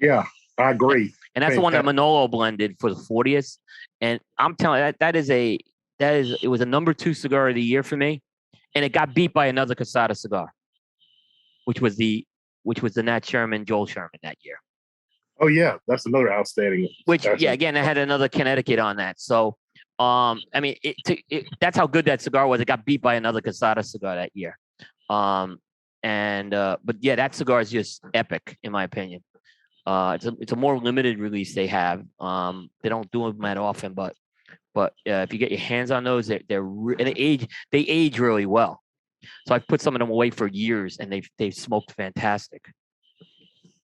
Yeah, I agree. And that's the one that Manolo blended for the 40th. And I'm telling you, it was a number 2 cigar of the year for me. And it got beat by another Quesada cigar, which was the Nat Sherman, Joel Sherman that year. Oh yeah, that's another outstanding. Again, I had another Connecticut on that. So, I mean, that's how good that cigar was. It got beat by another Quesada cigar that year. But yeah, that cigar is just epic in my opinion. It's a more limited release they have. They don't do them that often, but if you get your hands on those, they age really well. So I've put some of them away for years, and they've smoked fantastic.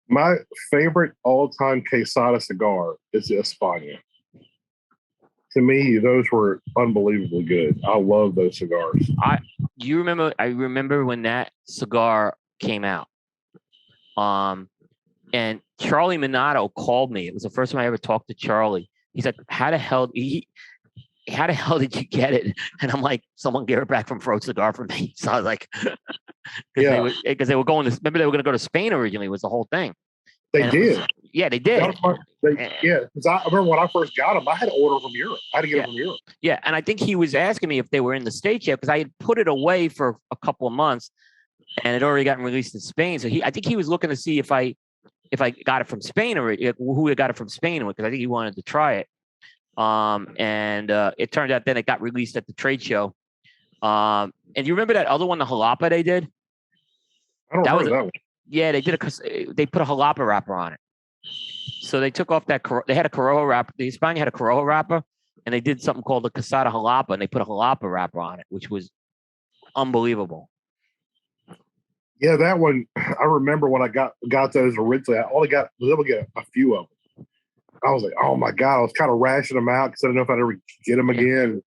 My favorite all-time Quesada cigar is the España. To me, those were unbelievably good. I love those cigars. I remember when that cigar came out. And Charlie Minato called me. It was the first time I ever talked to Charlie. He's like, how the hell did you get it? And I'm like, someone gave it back from Fro Cigar for me. So I was like, because they were going to, remember they were going to go to Spain originally was the whole thing. They did. Yeah, they did. Because I remember when I first got them, I had to order from Europe. I had to get them from Europe. Yeah, and I think he was asking me if they were in the States yet because I had put it away for a couple of months and it already gotten released in Spain. So I think he was looking to see if I got it from Spain or who had got it from Spain because I think he wanted to try it. And it turned out then it got released at the trade show. And you remember that other one, the Jalapa they did? I don't remember that one. Yeah, they did they put a Jalapa wrapper on it. So they took off they had a Corojo wrapper. The Hispania had a Corojo wrapper, and they did something called the Quesada Jalapa, and they put a Jalapa wrapper on it, which was unbelievable. Yeah, that one, I remember when I got those originally, I only was able to get a few of them. I was like, oh my God, I was kind of rationing them out because I didn't know if I'd ever get them again.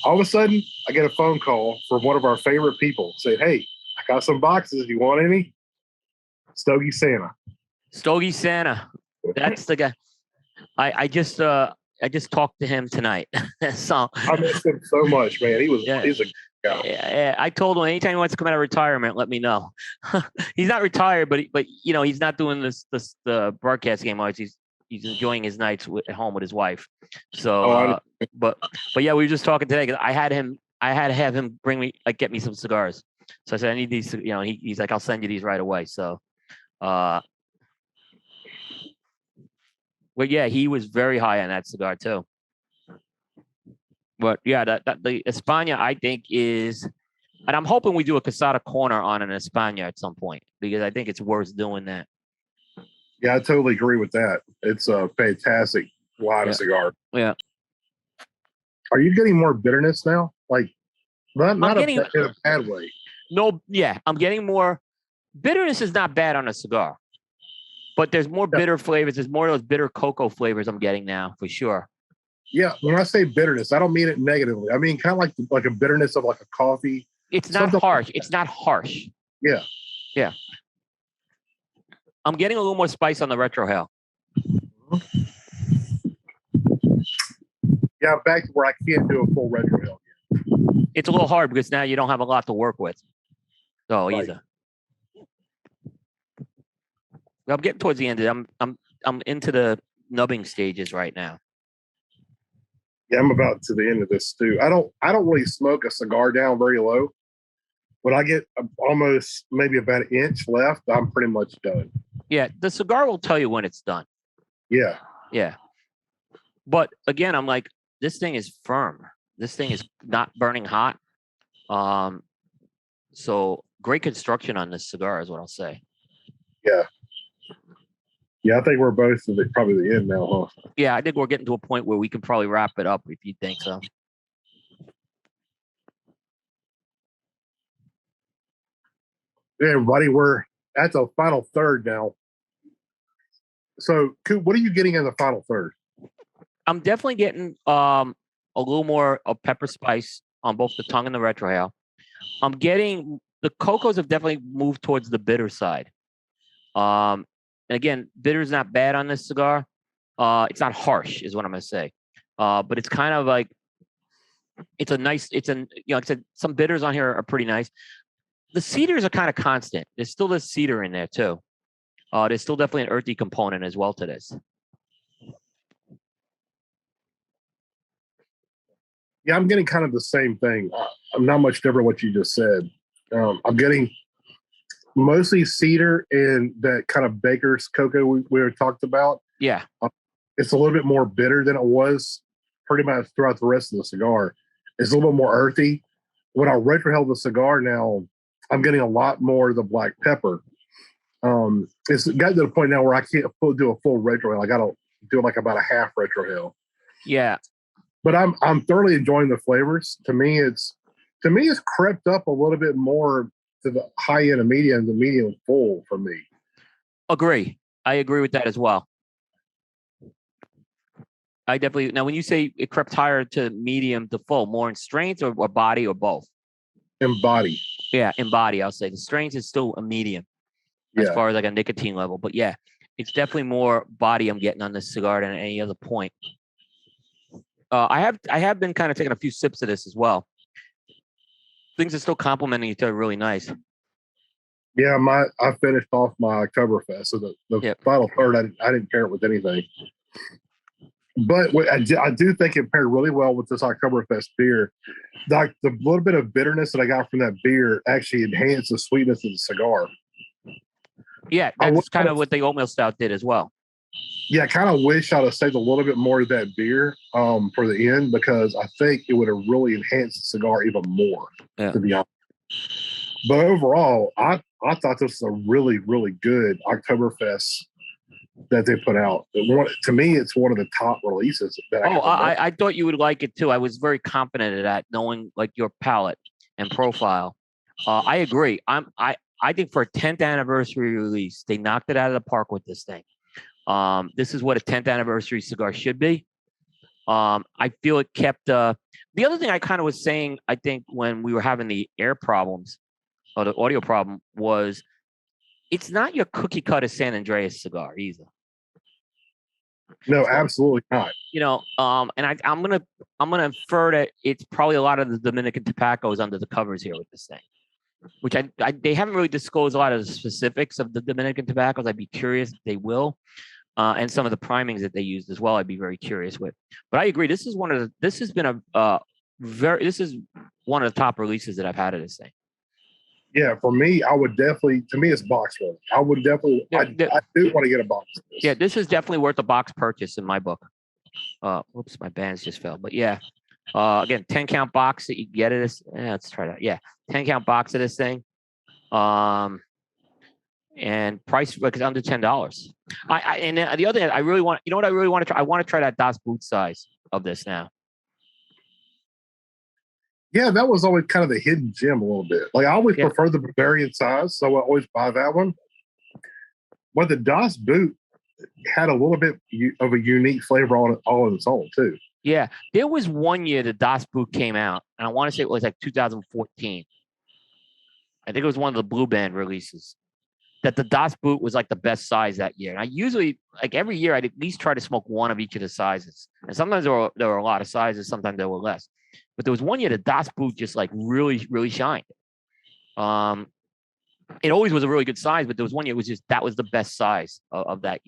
All of a sudden, I get a phone call from one of our favorite people saying, hey, I got some boxes. You want any? Stogie Santa. Stogie Santa. That's the guy. I just talked to him tonight. So I miss him so much, man. He's a guy. Yeah, I told him anytime he wants to come out of retirement, let me know. He's not retired, but he's not doing the broadcast game. He's he's enjoying his nights at home with his wife. So, but yeah, we were just talking today because I had to have him bring me get me some cigars. So I said I need these. He's like, I'll send you these right away. So, but yeah, he was very high on that cigar too. But yeah, that the España I think is, and I'm hoping we do a Quesada Corner on an España at some point because I think it's worth doing that. Yeah, I totally agree with that. It's a fantastic line of cigar. Yeah. Are you getting more bitterness now? Like, not in a bad way. No, yeah, I'm getting more. Bitterness is not bad on a cigar, but there's more bitter flavors. There's more of those bitter cocoa flavors I'm getting now for sure. Yeah, when I say bitterness, I don't mean it negatively. I mean kind of like a bitterness of like a coffee. It's not harsh. It's not harsh. Yeah. Yeah. I'm getting a little more spice on the retrohale. Yeah, I'm back to where I can't do a full retrohale. It's a little hard because now you don't have a lot to work with. So either. I'm getting towards the end of it. I'm into the nubbing stages right now. Yeah, I'm about to the end of this too. I don't really smoke a cigar down very low. When I get almost maybe about an inch left, I'm pretty much done. Yeah, the cigar will tell you when it's done. Yeah. Yeah. But again, I'm like, this thing is firm. This thing is not burning hot. So great construction on this cigar is what I'll say. Yeah. Yeah, I think we're both at probably the end now, huh? Yeah, I think we're getting to a point where we can probably wrap it up if you think so. Yeah, everybody, we're at the final third now. So, Coop, what are you getting in the final third? I'm definitely getting a little more of pepper spice on both the tongue and the retrohale. I'm getting the cocos have definitely moved towards the bitter side. And again, bitter is not bad on this cigar. It's not harsh, is what I'm going to say. But it's kind of like like I said, some bitters on here are pretty nice. The cedars are kind of constant. There's still this cedar in there too. There's still definitely an earthy component as well to this. Yeah, I'm getting kind of the same thing. I'm not much different what you just said. I'm getting mostly cedar and that kind of baker's cocoa we were talked about. Yeah. It's a little bit more bitter than it was pretty much throughout the rest of the cigar. It's a little bit more earthy. When I retrohale the cigar now, I'm getting a lot more of the black pepper. It's gotten to the point now where I can't do a full retrohale. I got to do like about a half retrohale. Yeah. But I'm thoroughly enjoying the flavors. To me, it's crept up a little bit more to the high end of medium, the medium full for me. Agree. I agree with that as well. I definitely. Now, when you say it crept higher to medium to full, more in strength or body or both? In body. Yeah, in body, I'll say. The strength is still a medium as far as like a nicotine level. But yeah, it's definitely more body I'm getting on this cigar than at any other point. I have been kind of taking a few sips of this as well. Things are still complementing each other really nice. Yeah, I finished off my Oktoberfest, so the final third, I didn't pair it with anything. But I do think it paired really well with this Oktoberfest beer. The little bit of bitterness that I got from that beer actually enhanced the sweetness of the cigar. Yeah, that's kind of what the oatmeal stout did as well. Yeah, I kind of wish I'd have saved a little bit more of that beer for the end because I think it would have really enhanced the cigar even more, to be honest. But overall, I thought this was a really, really good Oktoberfest that they put out. To me, it's one of the top releases. I thought you would like it too. I was very confident of that, knowing like your palate and profile. I agree. I think for a 10th anniversary release, they knocked it out of the park with this thing. This is what a 10th anniversary cigar should be. I feel it kept the other thing I kind of was saying, I think when we were having the air problems or the audio problem was it's not your cookie cutter San Andreas cigar either. No, absolutely not. And I'm gonna infer that it's probably a lot of the Dominican tobaccos under the covers here with this thing, which they haven't really disclosed a lot of the specifics of the Dominican tobaccos. I'd be curious if they will. and some of the primings that they used as well. I'd be very curious with. But I agree. This is this is one of the top releases that I've had of this thing. Yeah, for me, I would definitely. To me, it's box work. I would definitely. I do want to get a box. Yeah, this is definitely worth a box purchase in my book. Whoops, my bands just fell. But yeah, again, 10 count box that you get it. Let's try that. Yeah, 10 count box of this thing. And price like it's under $10. And the other hand, I really want. You know what I really want to try? I want to try that Das Boot size of this now. Yeah, that was always kind of the hidden gem a little bit. Like I always prefer the Bavarian size, so I always buy that one. But the Das Boot had a little bit of a unique flavor on it all on its own too. Yeah, there was one year the Das Boot came out, and I want to say it was like 2014. I think it was one of the Blue Band releases. That the Das Boot was like the best size that year. And I usually, like every year, I'd at least try to smoke one of each of the sizes. And sometimes there were a lot of sizes, sometimes there were less. But there was one year the Das Boot just like really, really shined. It always was a really good size, but there was one year it was just that was the best size of that.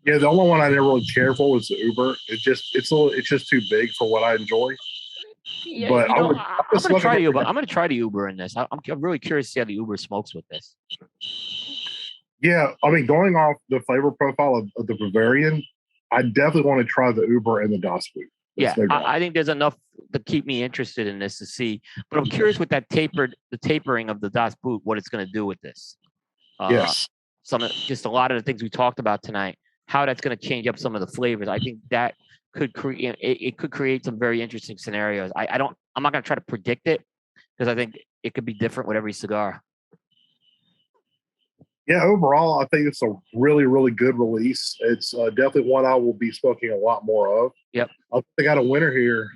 Yeah, the only one I never really cared for was the Uber. It's just too big for what I enjoy. Yeah, but I'm gonna try the Uber. I'm gonna try the Uber in this. I'm really curious to see how the Uber smokes with this. Yeah, I mean, going off the flavor profile of the Bavarian, I definitely want to try the Uber and the Das Boot. Yeah, I think there's enough to keep me interested in this to see. But I'm curious with that tapering of the Das Boot, what it's going to do with this. Yes. Just a lot of the things we talked about tonight, how that's going to change up some of the flavors. I think that could create it could create some very interesting scenarios. I'm not going to try to predict it because I think it could be different with every cigar. Yeah, overall, I think it's a really, really good release. It's definitely one I will be smoking a lot more of. Yep. I got a winner here.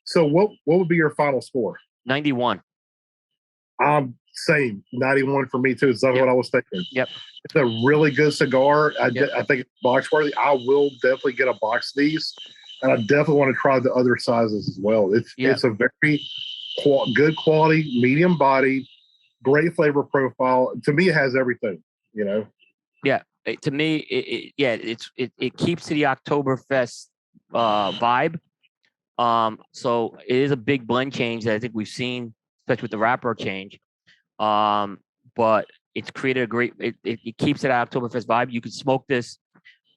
So what would be your final score? 91. Same. 91 for me, too. Is that what I was thinking? Yep. It's a really good cigar. I think it's box worthy. I will definitely get a box of these. And I definitely want to try the other sizes as well. It's a very good quality, medium body, great flavor profile. To me, it has everything, you know? Yeah. To me, it keeps the Oktoberfest vibe. So it is a big blend change that I think we've seen, especially with the wrapper change. But it's created a great. It keeps that Oktoberfest vibe. You can smoke this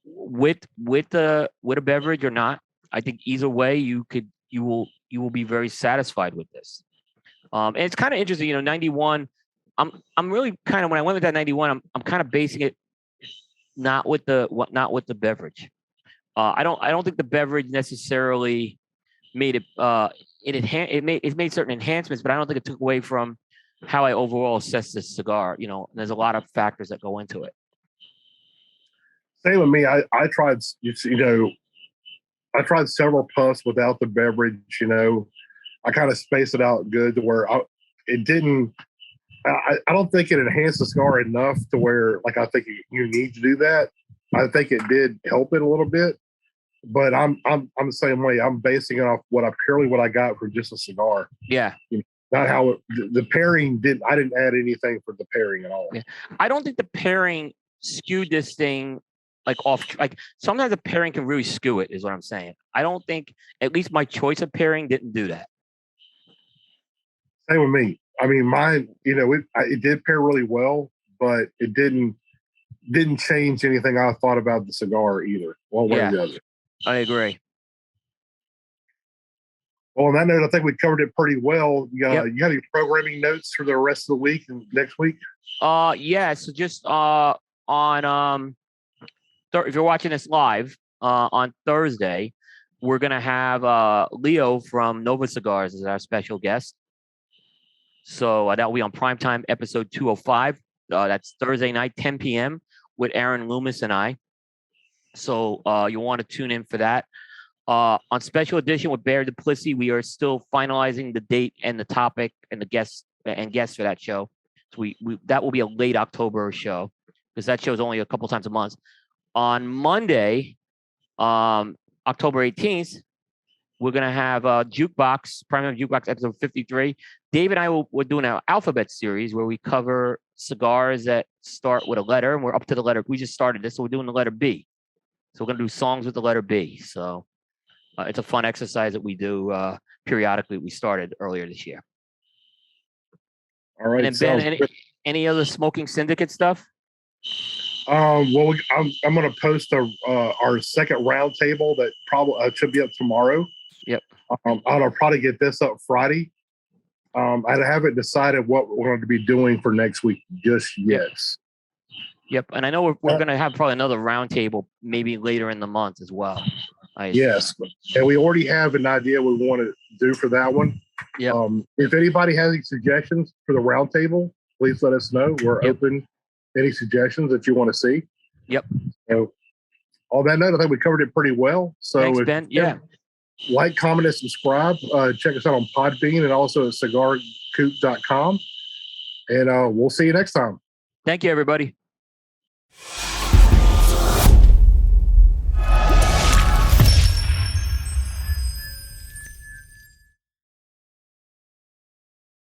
with a beverage or not. I think either way, you will be very satisfied with this. And it's kind of interesting, 91. I'm really kind of when I went with that 91, I'm kind of basing it not with the beverage. I don't think the beverage necessarily made it. It made certain enhancements, but I don't think it took away from how I overall assess this cigar. There's a lot of factors that go into it. Same with me. I tried. I tried several puffs without the beverage. I kind of spaced it out good to where it didn't. I don't think it enhanced the cigar enough to where, like, I think you need to do that. I think it did help it a little bit, but I'm the same way. I'm basing it off what I got for just a cigar. Yeah. Not how the pairing did. I didn't add anything for the pairing at all. Yeah. I don't think the pairing skewed this thing off. Like sometimes the pairing can really skew it, is what I'm saying. I don't think, at least my choice of pairing didn't do that. Same with me. I mean, mine, it did pair really well, but it didn't change anything I thought about the cigar either. One way or the other. I agree. Well, on that note, I think we covered it pretty well. You have any programming notes for the rest of the week and next week? Yeah. So just on if you're watching this live on Thursday, we're gonna have Leo from Nova Cigars as our special guest. So that will be on Primetime episode 205. That's Thursday night, 10 p.m. with Aaron Loomis and I. So you'll want to tune in for that. On special edition with Bear Duplessis, we are still finalizing the date and the topic and the guests for that show. So that will be a late October show because that show is only a couple times a month. On Monday, October 18th, We're going to have Jukebox, Primary Jukebox episode 53. Dave and I we're doing our alphabet series where we cover cigars that start with a letter, and we're up to the letter. We just started this, so we're doing the letter B. So we're going to do songs with the letter B. So it's a fun exercise that we do periodically. We started earlier this year. All right. And then Ben, any other Smoking Syndicate stuff? Well, I'm going to post our second roundtable that probably should be up tomorrow. Yep. I'll probably get this up Friday. I haven't decided what we're going to be doing for next week just yet. Yep. And I know we're going to have probably another roundtable maybe later in the month as well. Yes. And we already have an idea we want to do for that one. Yeah. If anybody has any suggestions for the roundtable, please let us know. We're open. Any suggestions that you want to see? Yep. So, on that note, I think we covered it pretty well. So, thanks, Ben. Yeah. Like, comment, and subscribe. Check us out on Podbean and also at cigarcoop.com. And we'll see you next time. Thank you, everybody.